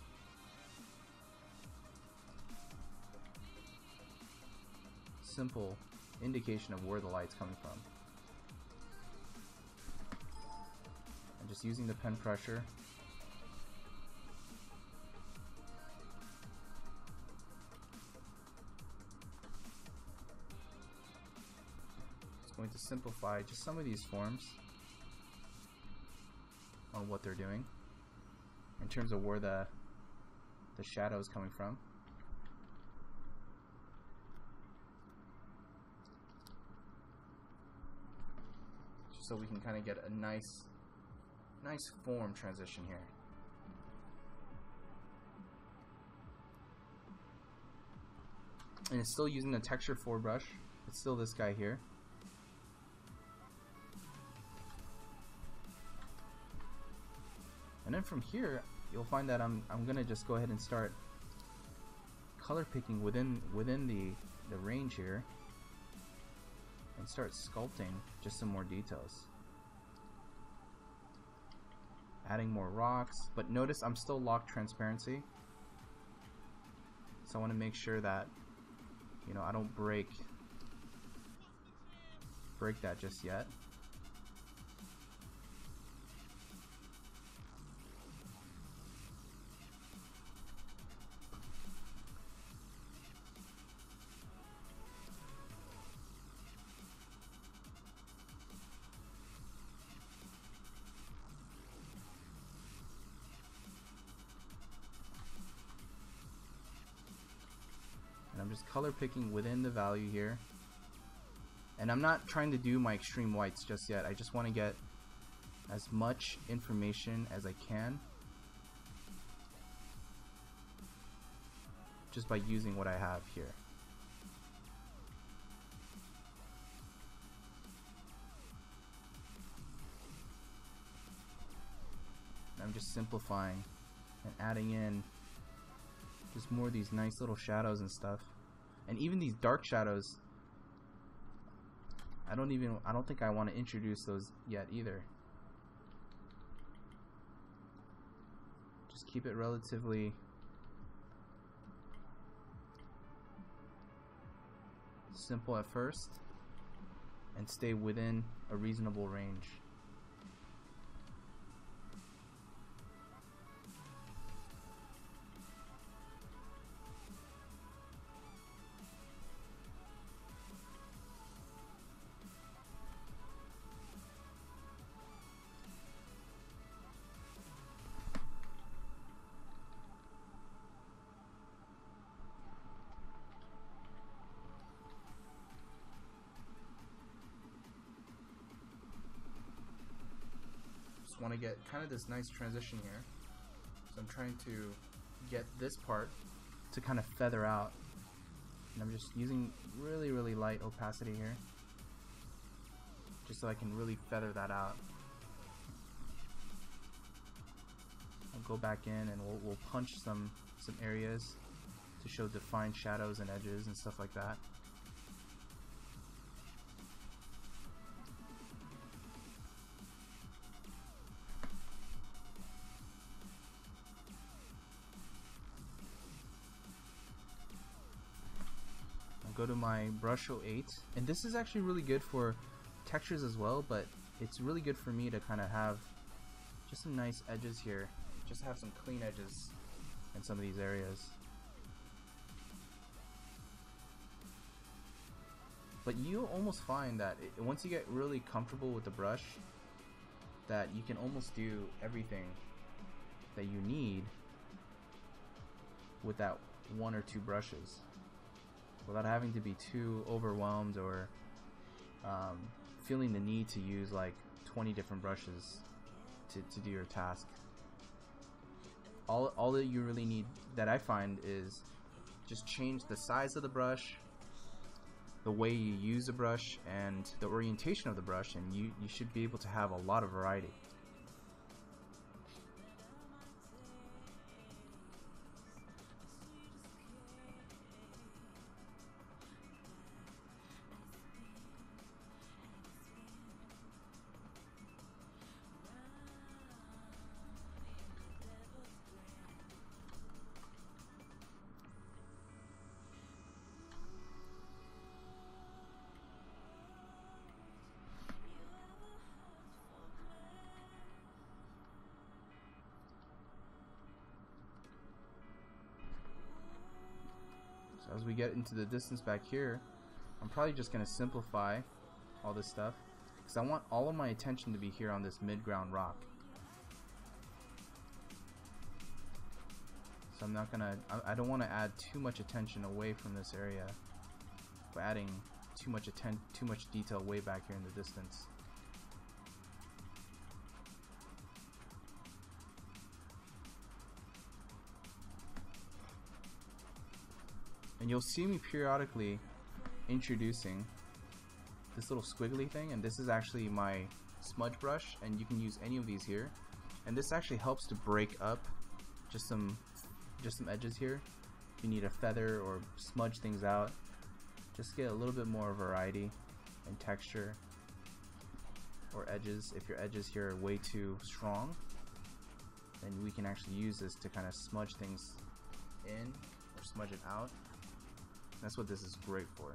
[SPEAKER 1] simple indication of where the light's coming from. just using the pen pressure. It's going to simplify just some of these forms on what they're doing in terms of where the shadow is coming from. Just so we can kind of get a nice form transition here. And it's still using the texture 4 brush. It's still this guy here. And then from here, you'll find that I'm gonna just go ahead and start color picking within the range here, and start sculpting just some more details, adding more rocks. But notice I'm still locked transparency, so I want to make sure that, you know, I don't break that just yet. And I'm just color picking within the value here. And I'm not trying to do my extreme whites just yet. I just want to get as much information as I can just by using what I have here. And I'm just simplifying and adding in just more of these nice little shadows and stuff. And even these dark shadows, I don't think I want to introduce those yet either. Just keep it relatively simple at first and stay within a reasonable range. Want to get kind of this nice transition here, so I'm trying to get this part to kind of feather out, and I'm just using really light opacity here just so I can really feather that out. I'll go back in and we'll punch some areas to show defined shadows and edges and stuff like that. Go to my brush 08, and this is actually really good for textures as well, but it's really good for me to kind of have just some nice edges here, just have some clean edges in some of these areas. But you'll almost find that once you get really comfortable with the brush, that you can almost do everything that you need with that 1 or 2 brushes, without having to be too overwhelmed or feeling the need to use like 20 different brushes to do your task. All that you really need, that I find, is just change the size of the brush, the way you use the brush, and the orientation of the brush, and you should be able to have a lot of variety. as we get into the distance back here, I'm probably just going to simplify all this stuff because I want all of my attention to be here on this mid-ground rock. So I'm not gonna, I don't want to add too much attention away from this area by adding too much detail way back here in the distance. And you'll see me periodically introducing this little squiggly thing, and this is actually my smudge brush, and you can use any of these here. And this actually helps to break up just some edges here. If you need a feather or smudge things out, just get a little bit more variety and texture or edges. If your edges here are way too strong, then we can actually use this to kind of smudge things in or smudge it out. That's what this is great for.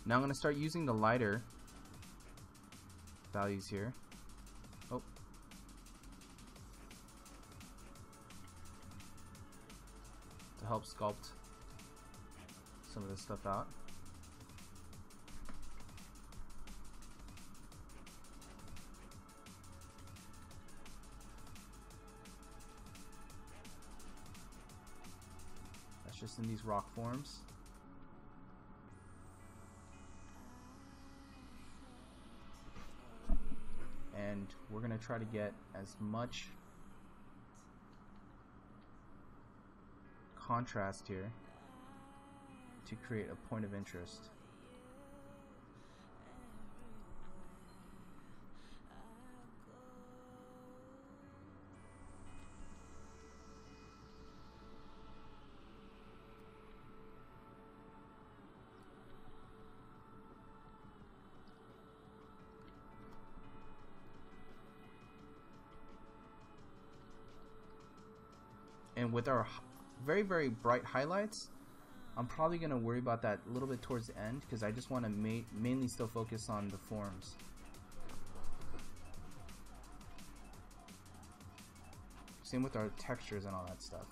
[SPEAKER 1] Now I'm going to start using the lighter values here. Oh. To help sculpt some of this stuff out. That's just in these rock forms. And we're going to try to get as much contrast here to create a point of interest. And with our very, very bright highlights, I'm probably going to worry about that a little bit towards the end because I just want to mainly still focus on the forms. Same with our textures and all that stuff.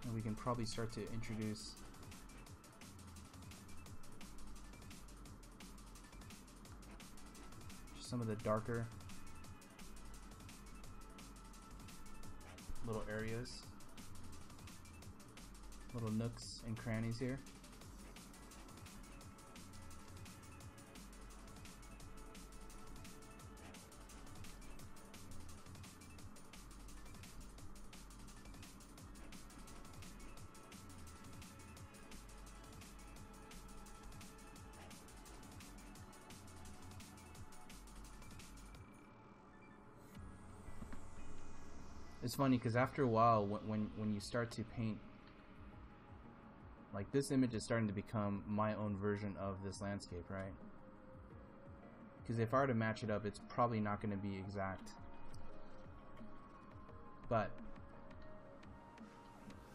[SPEAKER 1] And we can probably start to introduce just some of the darker little areas, little nooks and crannies here. It's funny because after a while, when you start to paint, like this image is starting to become my own version of this landscape, right? Because if I were to match it up, it's probably not going to be exact. But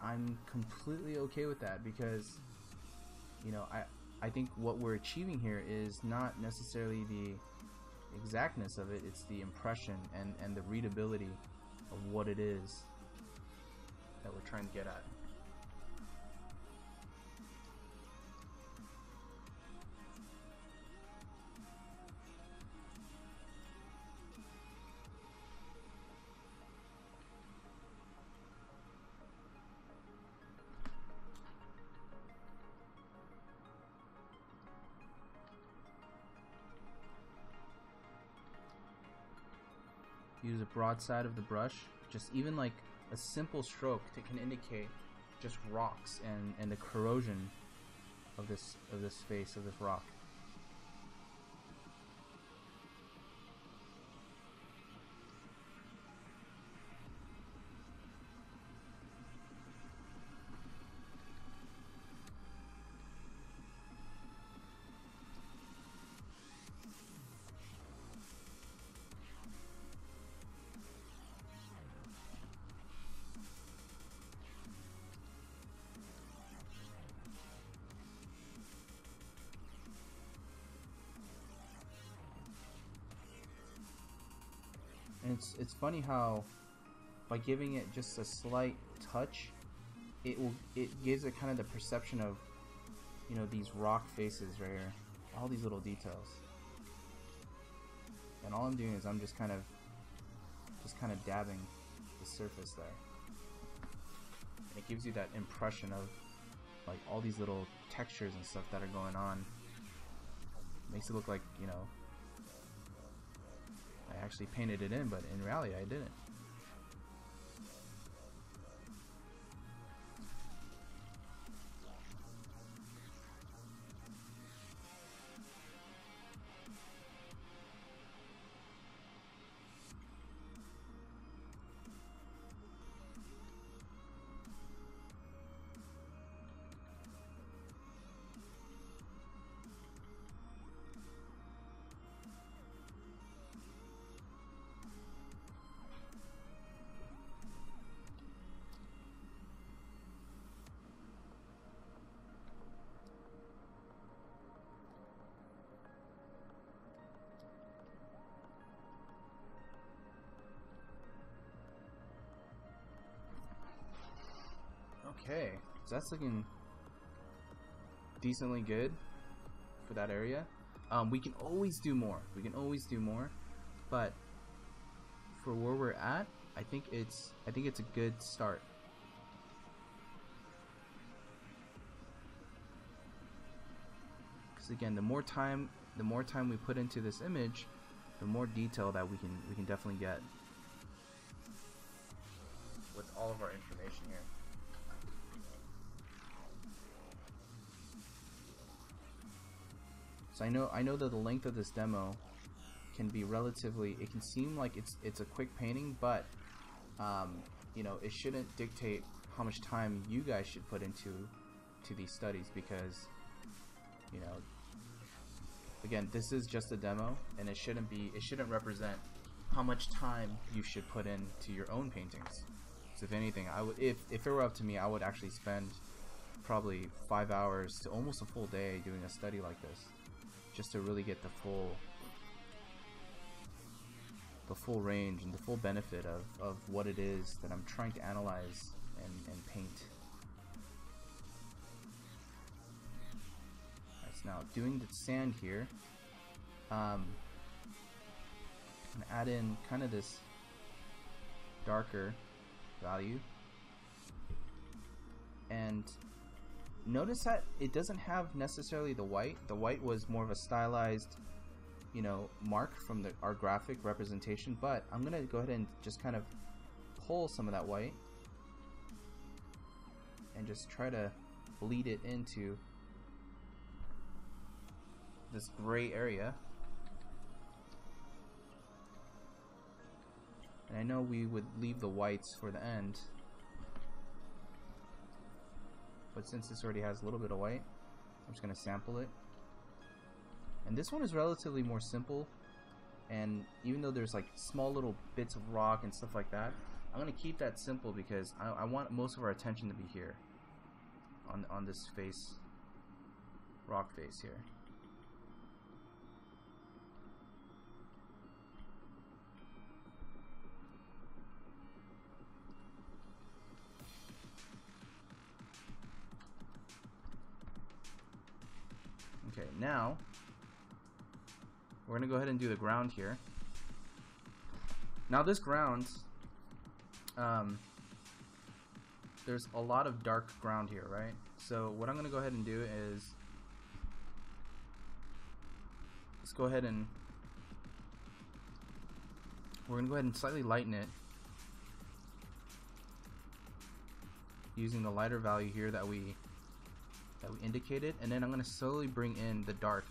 [SPEAKER 1] I'm completely okay with that because, you know, I think what we're achieving here is not necessarily the exactness of it, it's the impression and the readability of what it is that we're trying to get at. Use a broad side of the brush, just even like a simple stroke that can indicate just rocks and the corrosion of this face of this rock. And it's funny how by giving it just a slight touch, it gives it kind of the perception of, you know, these rock faces right here, all these little details. And all I'm doing is I'm just kind of dabbing the surface there, and it gives you that impression of like all these little textures and stuff that are going on. Makes it look like, you know, I actually painted it in, but in reality I didn't. Okay, so that's looking decently good for that area. We can always do more. We can always do more, but for where we're at, I think it's a good start. Because again, the more time we put into this image, the more detail that we can definitely get with all of our information here. So I know that the length of this demo can be relatively, it can seem like it's a quick painting, but you know, it shouldn't dictate how much time you guys should put into these studies, because, you know, again, this is just a demo, and it shouldn't represent how much time you should put into your own paintings. So if anything, I would, if it were up to me, I would actually spend probably 5 hours to almost a full day doing a study like this, just to really get the full range and the full benefit of what it is that I'm trying to analyze and paint. Right, so now doing the sand here, I'm gonna add in kind of this darker value, and notice that it doesn't have necessarily the white. The white was more of a stylized, you know, mark from our graphic representation, but I'm gonna go ahead and just kind of pull some of that white and just try to bleed it into this gray area. And I know we would leave the whites for the end, but since this already has a little bit of white, I'm just going to sample it. And this one is relatively more simple, and even though there's like small little bits of rock and stuff like that, I'm going to keep that simple because I want most of our attention to be here on this face, rock face here. Okay, now we're gonna go ahead and do the ground here. Now this ground, there's a lot of dark ground here, right? So what I'm gonna go ahead and do is let's go ahead and we're gonna go ahead and slightly lighten it using the lighter value here that we that we indicated, and then I'm going to slowly bring in the dark.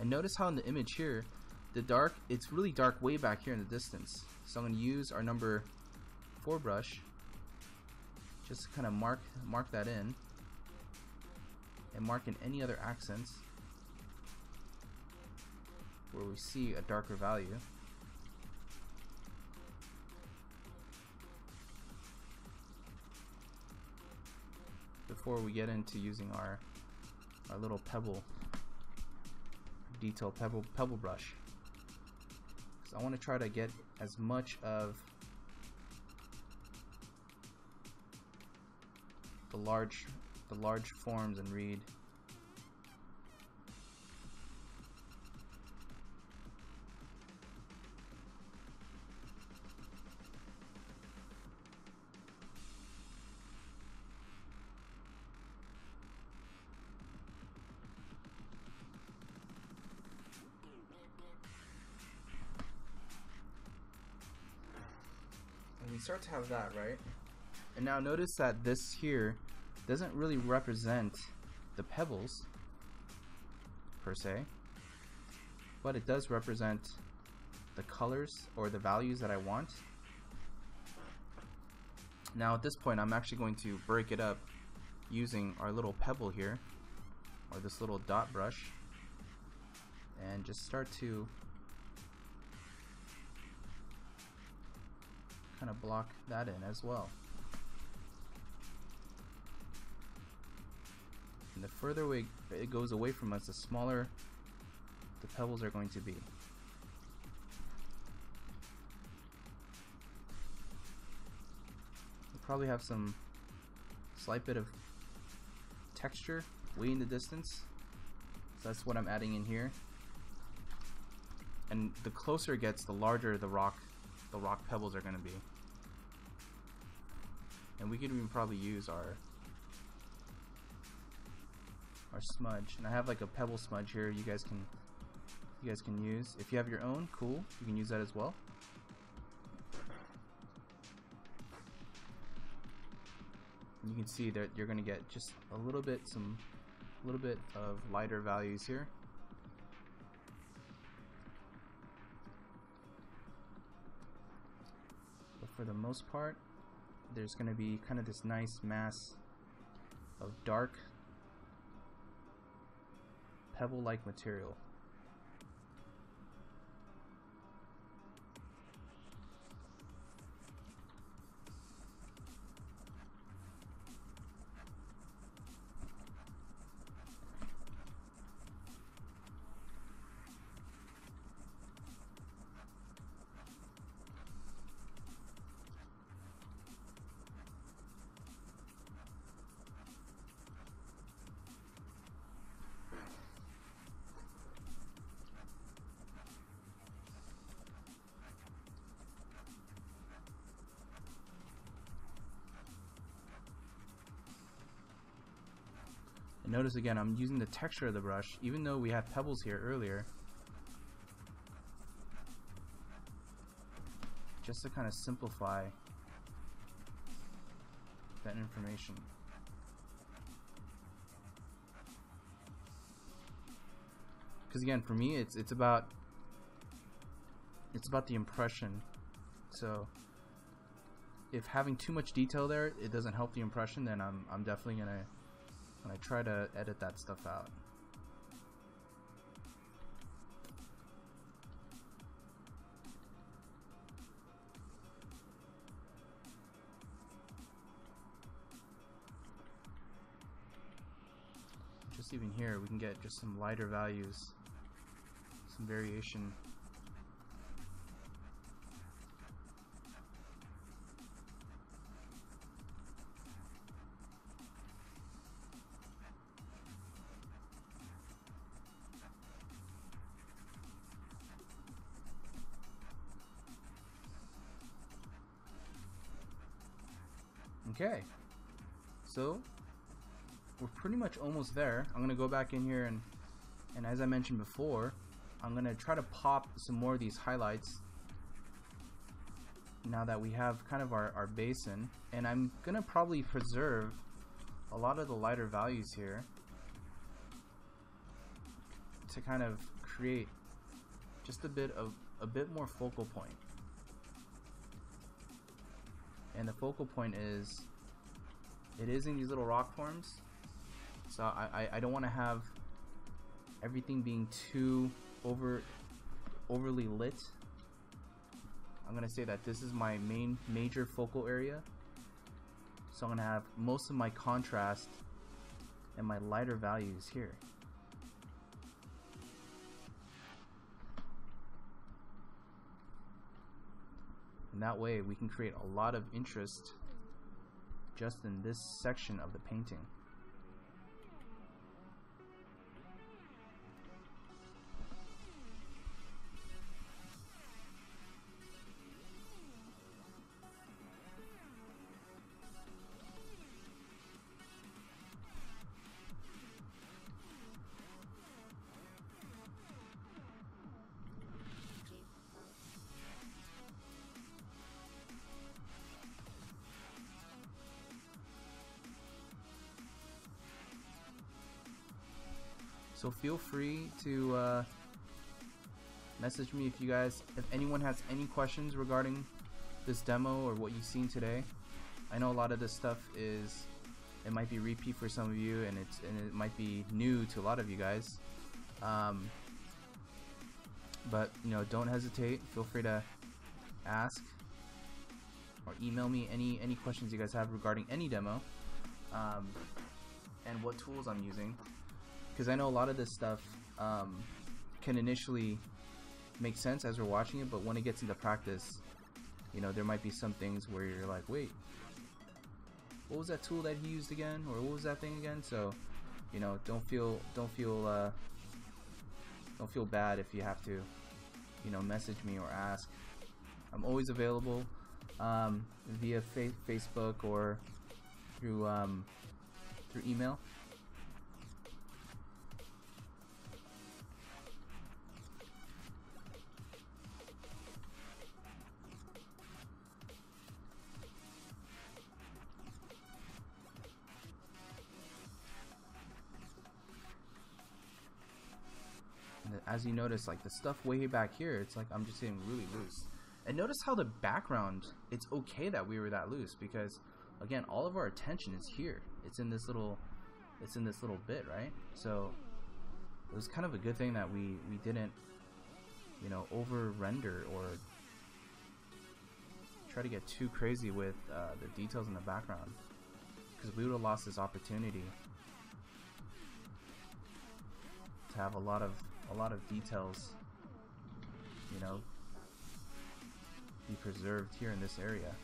[SPEAKER 1] And notice how in the image here, the dark, it's really dark way back here in the distance. So I'm going to use our number 4 brush just to kind of mark that in, and mark in any other accents where we see a darker value. Before we get into using our little pebble detail pebble brush, because I want to try to get as much of the large forms and read. And we start to have that, right? And now notice that this here doesn't really represent the pebbles per se, but it does represent the colors or the values that I want. Now at this point I'm actually going to break it up using our little pebble here, or this little dot brush, and just start to kind of block that in as well. And the further away it goes away from us, the smaller the pebbles are going to be. We'll probably have some slight bit of texture way in the distance. So that's what I'm adding in here. And the closer it gets, the larger the rock pebbles are going to be. And we could even probably use our smudge, and I have like a pebble smudge here. You guys can use. If you have your own, cool, you can use that as well. And you can see that you're going to get just a little bit of lighter values here. But for the most part, there's going to be kind of this nice mass of dark pebble-like material. And notice again, I'm using the texture of the brush, even though we had pebbles here earlier, just to kind of simplify that information. Because again, for me, it's about the impression. So if having too much detail there, it doesn't help the impression, then I'm definitely gonna try to edit that stuff out. Just even here, we can get just some lighter values, some variation. Okay, so we're pretty much almost there. I'm gonna go back in here and as I mentioned before, I'm gonna try to pop some more of these highlights now that we have kind of our basin, and I'm gonna probably preserve a lot of the lighter values here to kind of create just a bit more focal point. And the focal point is, it is in these little rock forms, so I don't want to have everything being too overly lit. I'm gonna say that this is my major focal area, so I'm gonna have most of my contrast and my lighter values here. And that way we can create a lot of interest just in this section of the painting. So feel free to message me if anyone has any questions regarding this demo or what you've seen today. I know a lot of this stuff it might be repeat for some of you, and it might be new to a lot of you guys. But you know, don't hesitate. Feel free to ask or email me any questions you guys have regarding any demo, and what tools I'm using. Because I know a lot of this stuff can initially make sense as we're watching it, but when it gets into practice, you know, there might be some things where you're like, wait, what was that tool that he used again, or what was that thing again? So, you know, don't feel bad if you have to, you know, message me or ask. I'm always available via Facebook or through email. As you notice, like the stuff way back here, it's like I'm just getting really loose. And notice how the background, it's okay that we were that loose, because again, all of our attention is here. It's in this little bit, right? So it was kind of a good thing that we didn't, you know, over render or try to get too crazy with the details in the background, because we would have lost this opportunity to have a lot of details, you know, be preserved here in this area.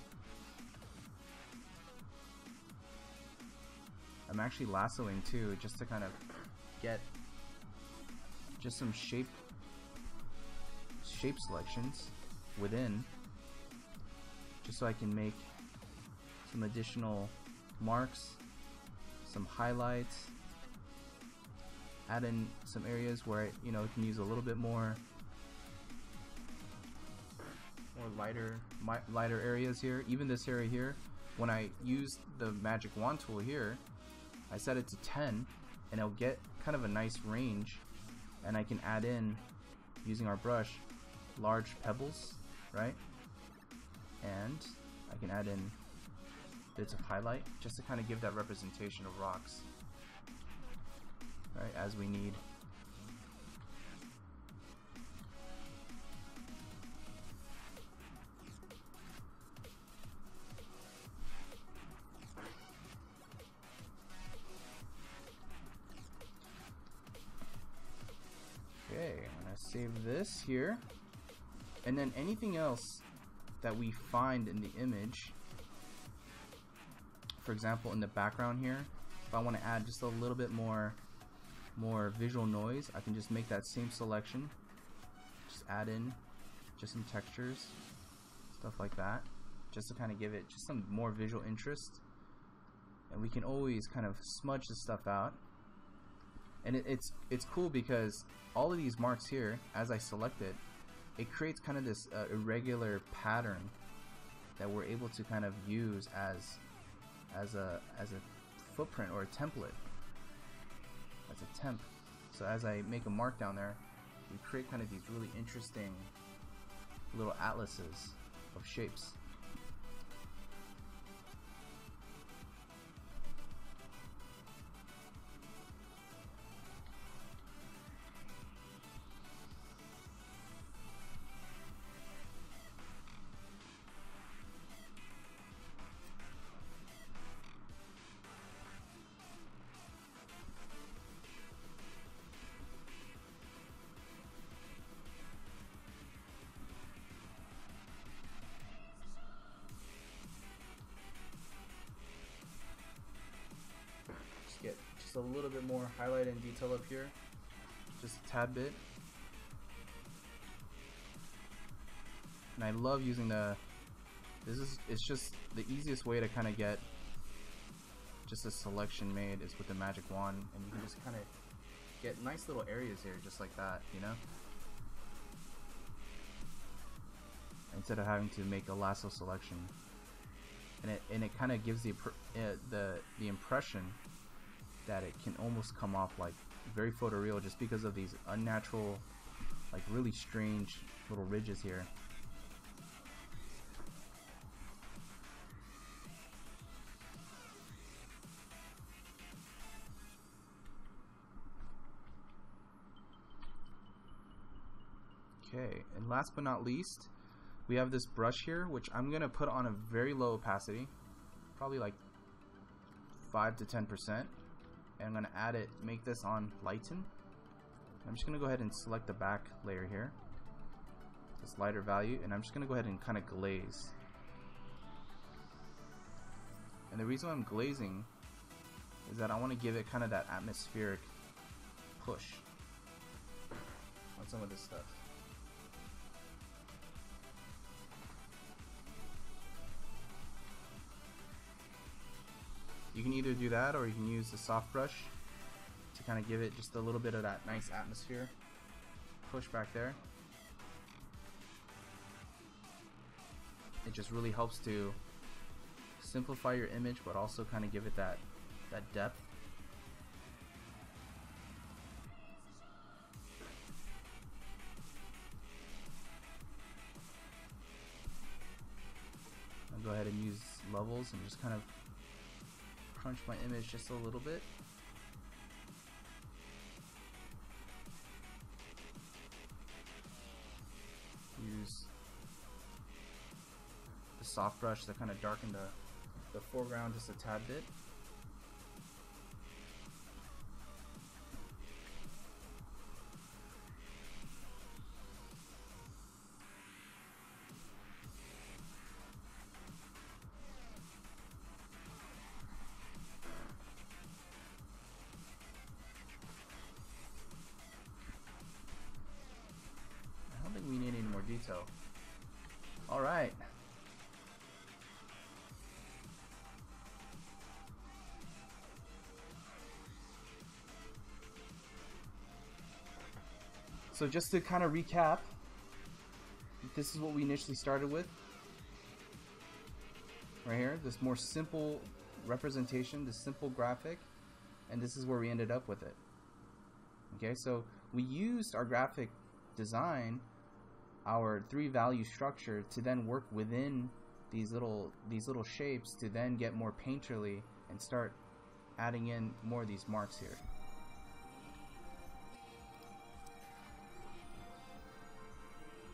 [SPEAKER 1] I'm actually lassoing too, just to kind of get just some shape selections within, just so I can make some additional marks, some highlights, add in some areas where I, you know, can use a little bit more lighter areas here. Even this area here, when I use the magic wand tool here, I set it to 10, and it'll get kind of a nice range, and I can add in, using our brush, large pebbles, right? And I can add in bits of highlight just to kind of give that representation of rocks, right, as we need. Okay, I'm gonna save this here, and then anything else that we find in the image, for example in the background here, if I want to add just a little bit more visual noise, I can just make that same selection, just add in just some textures, stuff like that, just to kind of give it just some more visual interest. And we can always kind of smudge this stuff out, and it's cool because all of these marks here, as I select it, it creates kind of this irregular pattern that we're able to kind of use as a footprint or a template, as a temp. So as I make a mark down there, we create kind of these really interesting little atlases of shapes. Get just a little bit more highlight and detail up here, just a tad bit. And I love using it's just the easiest way to kind of get just a selection made is with the magic wand, and you can just kind of get nice little areas here just like that, you know, instead of having to make a lasso selection. And it kind of gives the impression that it can almost come off like very photoreal just because of these unnatural, like really strange little ridges here. Okay, and last but not least, we have this brush here, which I'm gonna put on a very low opacity, probably like 5 to 10%. And I'm gonna add it, make this on lighten. I'm just gonna go ahead and select the back layer here, this lighter value, and I'm just gonna go ahead and kind of glaze. And the reason why I'm glazing is that I want to give it kind of that atmospheric push on some of this stuff. You can either do that, or you can use the soft brush to kind of give it just a little bit of that nice atmosphere push back there. It just really helps to simplify your image, but also kind of give it that depth. I'll go ahead and use levels and just kind of crunch my image just a little bit. Use the soft brush to kind of darken the foreground just a tad bit. We need any more detail. All right. So just to kind of recap, this is what we initially started with. Right here, this more simple representation, this simple graphic, and this is where we ended up with it. Okay, so we used our graphic design, our 3-value structure, to then work within these little shapes to then get more painterly and start adding in more of these marks here.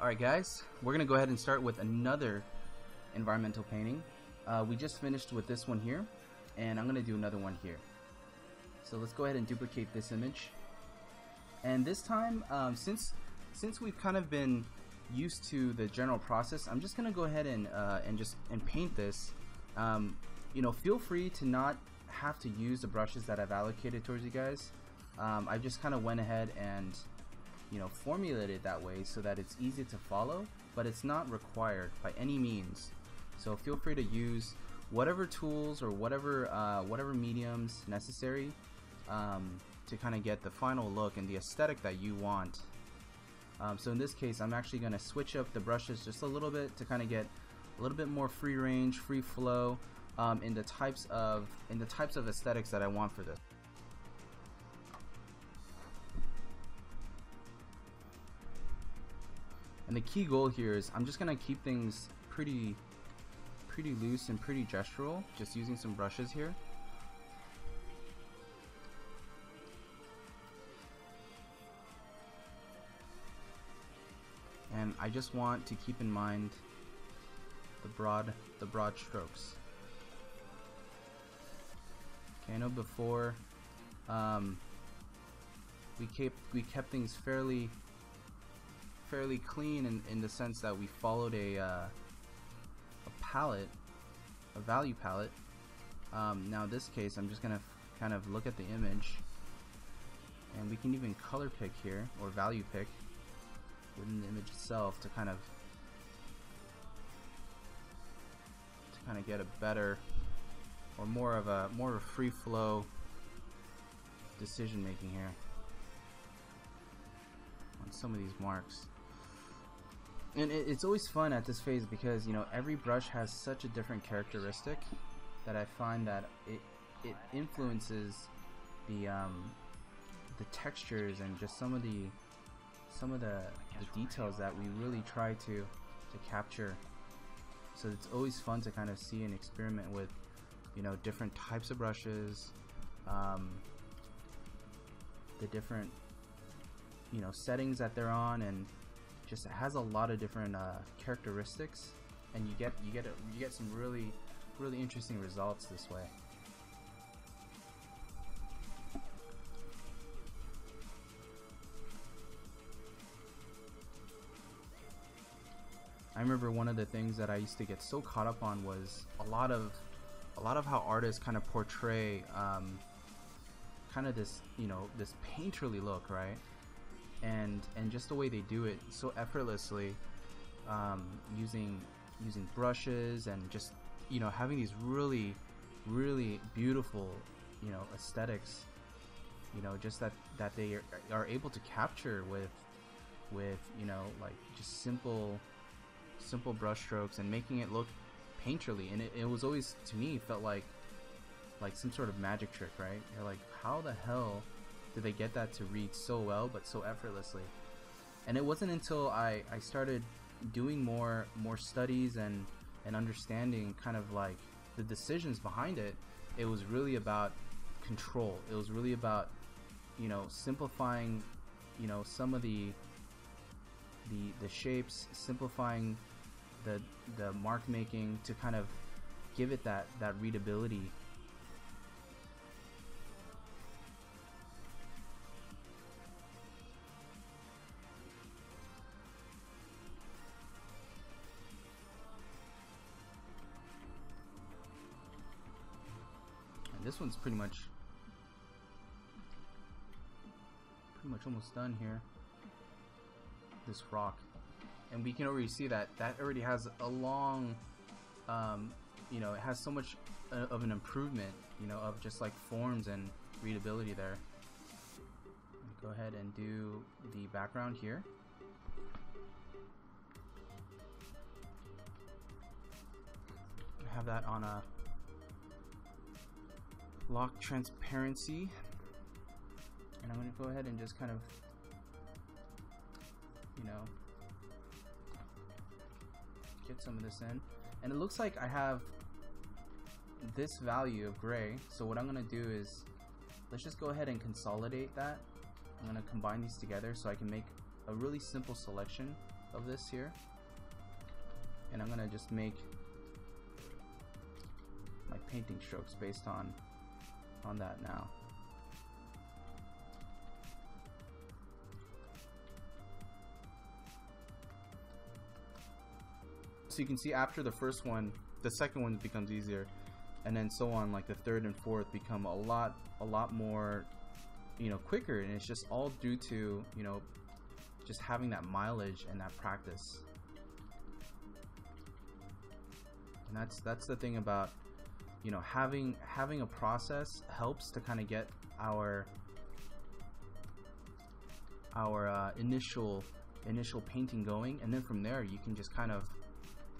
[SPEAKER 1] Alright guys, we're gonna go ahead and start with another environmental painting. We just finished with this one here, and I'm gonna do another one here. So let's go ahead and duplicate this image, and this time since we've kind of been used to the general process, I'm just gonna go ahead and paint this. You know, feel free to not have to use the brushes that I've allocated towards you guys. I just kind of went ahead and, you know, formulated it that way so that it's easy to follow, but it's not required by any means. So feel free to use whatever tools or whatever mediums necessary to kind of get the final look and the aesthetic that you want. So in this case, I'm actually going to switch up the brushes just a little bit to kind of get a little bit more free range, free flow in the types of aesthetics that I want for this. And the key goal here is I'm just gonna keep things pretty loose and pretty gestural, just using some brushes here. And I just want to keep in mind the broad strokes. Okay, I know before we kept things fairly clean in the sense that we followed a palette, a value palette. Now in this case, I'm just gonna kind of look at the image, and we can even color pick here or value pick within the image itself to kind of get a better or more of a free flow decision making here on some of these marks. And it's always fun at this phase because, you know, every brush has such a different characteristic that I find that it influences the textures and just some of the details that we really try to capture. So it's always fun to kind of see and experiment with, you know, different types of brushes, the different, you know, settings that they're on, and just it has a lot of different characteristics, and you get some really interesting results this way. I remember one of the things that I used to get so caught up on was a lot of how artists kind of portray kind of this, you know, this painterly look, right? And just the way they do it so effortlessly, using brushes and just, you know, having these really beautiful, you know, aesthetics, you know, just that they are able to capture with you know, like just simple brush strokes and making it look painterly. And it was always, to me, felt like some sort of magic trick, right? You're like, how the hell did they get that to read so well but so effortlessly? And it wasn't until I started doing more studies and understanding kind of like the decisions behind it. It was really about control. It was really about, you know, simplifying, you know, some of the shapes, simplifying the mark making to kind of give it that readability. And this one's pretty much almost done here. This rock, and we can already see that already has a long, you know, it has so much of an improvement, you know, of just like forms and readability there. Go ahead and do the background here. Have that on a lock transparency, and I'm going to go ahead and just kind of, you know, get some of this in. And it looks like I have this value of gray, so what I'm going to do is, let's just go ahead and consolidate that. I'm going to combine these together so I can make a really simple selection of this here. And I'm going to just make my painting strokes based on that now. So you can see after the first one, the second one becomes easier, and then so on, like the third and fourth become a lot more, you know, quicker. And it's just all due to, you know, just having that mileage and that practice. And that's the thing about, you know, having a process helps to kind of get our initial painting going, and then from there you can just kind of,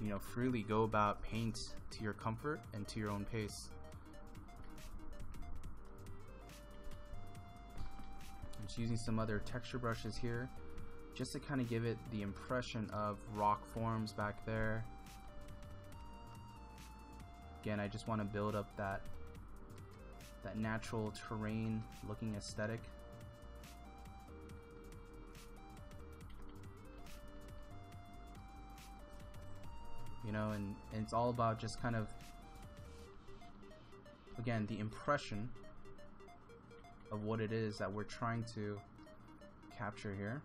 [SPEAKER 1] you know, freely go about paint to your comfort and to your own pace. I'm just using some other texture brushes here just to kind of give it the impression of rock forms back there. Again, I just want to build up that natural terrain looking aesthetic. You know, and it's all about just kind of, again, the impression of what it is that we're trying to capture here.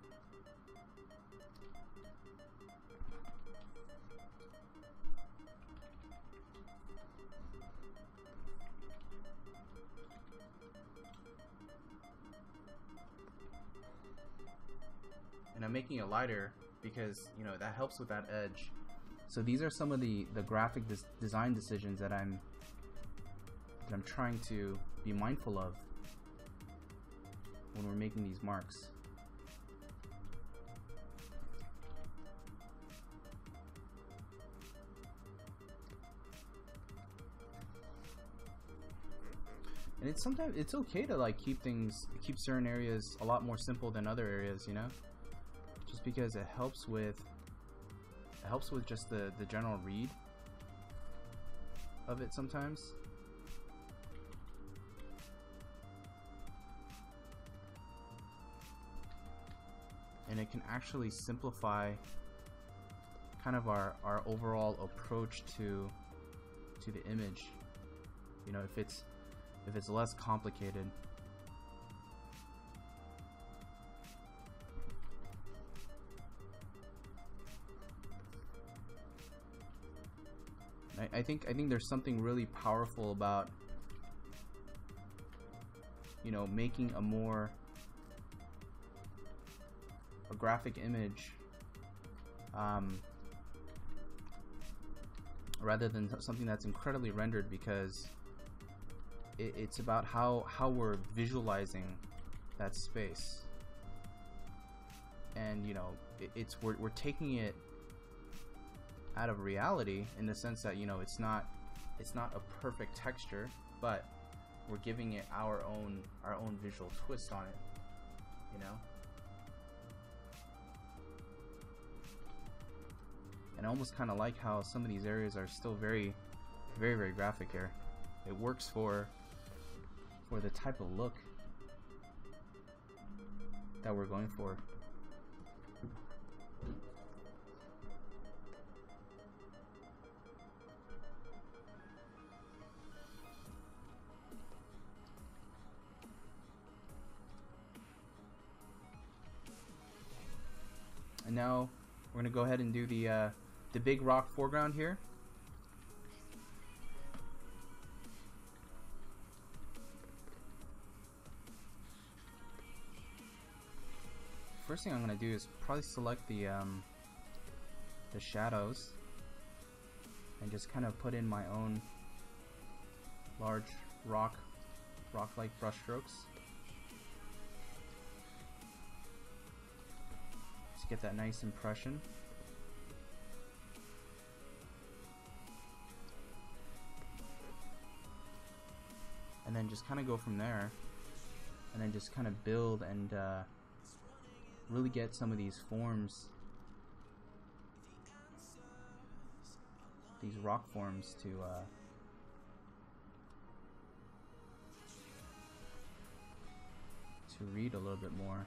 [SPEAKER 1] And I'm making it lighter because, you know, that helps with that edge. So these are some of the graphic design decisions that I'm trying to be mindful of when we're making these marks. And it's sometimes it's okay to like keep certain areas a lot more simple than other areas, you know, just because it helps with just the general read of it sometimes. And it can actually simplify kind of our overall approach to the image, you know, if it's less complicated. I think there's something really powerful about, you know, making a graphic image rather than something that's incredibly rendered, because it's about how we're visualizing that space. And you know, we're taking it out of reality in the sense that, you know, it's not a perfect texture, but we're giving it our own visual twist on it, you know. And I almost kind of like how some of these areas are still very, very, very graphic here. It works for the type of look that we're going for. And now we're gonna go ahead and do the big rock foreground here. First thing I'm gonna do is probably select the shadows and just kind of put in my own large rock-like brush strokes. Just get that nice impression. And then just kind of go from there, and then just kind of build and really get some of these forms, these rock forms to read a little bit more.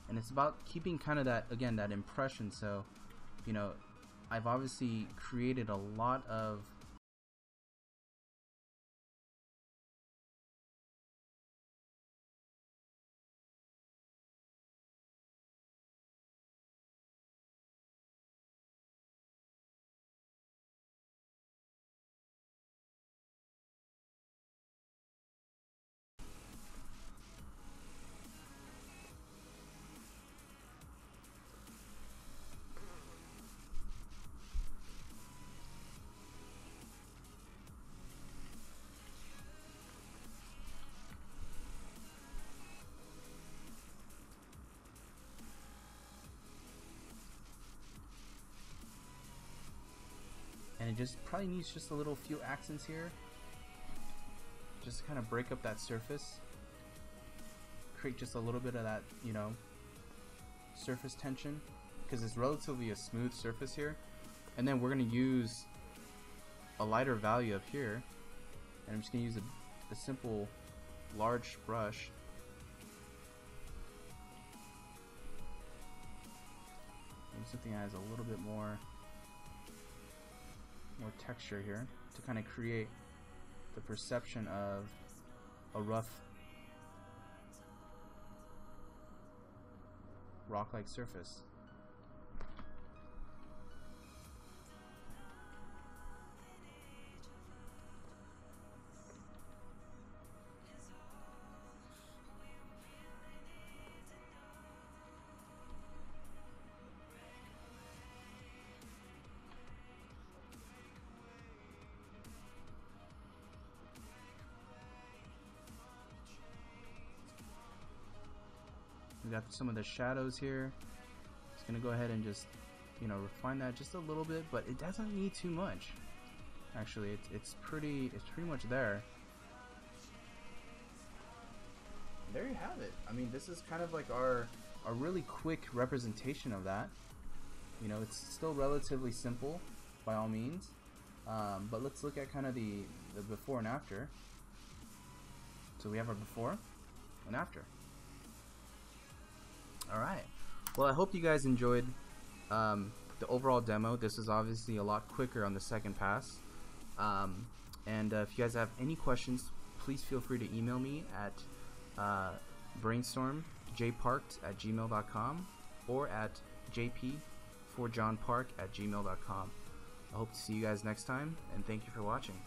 [SPEAKER 1] And it's about keeping kind of that, again, that impression. So, you know, I've obviously created a lot of it just probably needs just a little few accents here, just to kind of break up that surface, create just a little bit of that, you know, surface tension, because it's relatively a smooth surface here. And then we're going to use a lighter value up here, and I'm just going to use a simple large brush. Maybe something that has a little bit more texture here to kind of create the perception of a rough rock-like surface. We got some of the shadows here. Just gonna go ahead and just, you know, refine that just a little bit, but it doesn't need too much. Actually, it's pretty much there. There you have it. I mean, this is kind of like our really quick representation of that. You know, it's still relatively simple by all means, but let's look at kind of the before and after. So we have our before and after. Alright, well, I hope you guys enjoyed the overall demo. This is obviously a lot quicker on the second pass. And if you guys have any questions, please feel free to email me at brainstormjparked@gmail.com or at jp4johnpark@gmail.com. I hope to see you guys next time, and thank you for watching.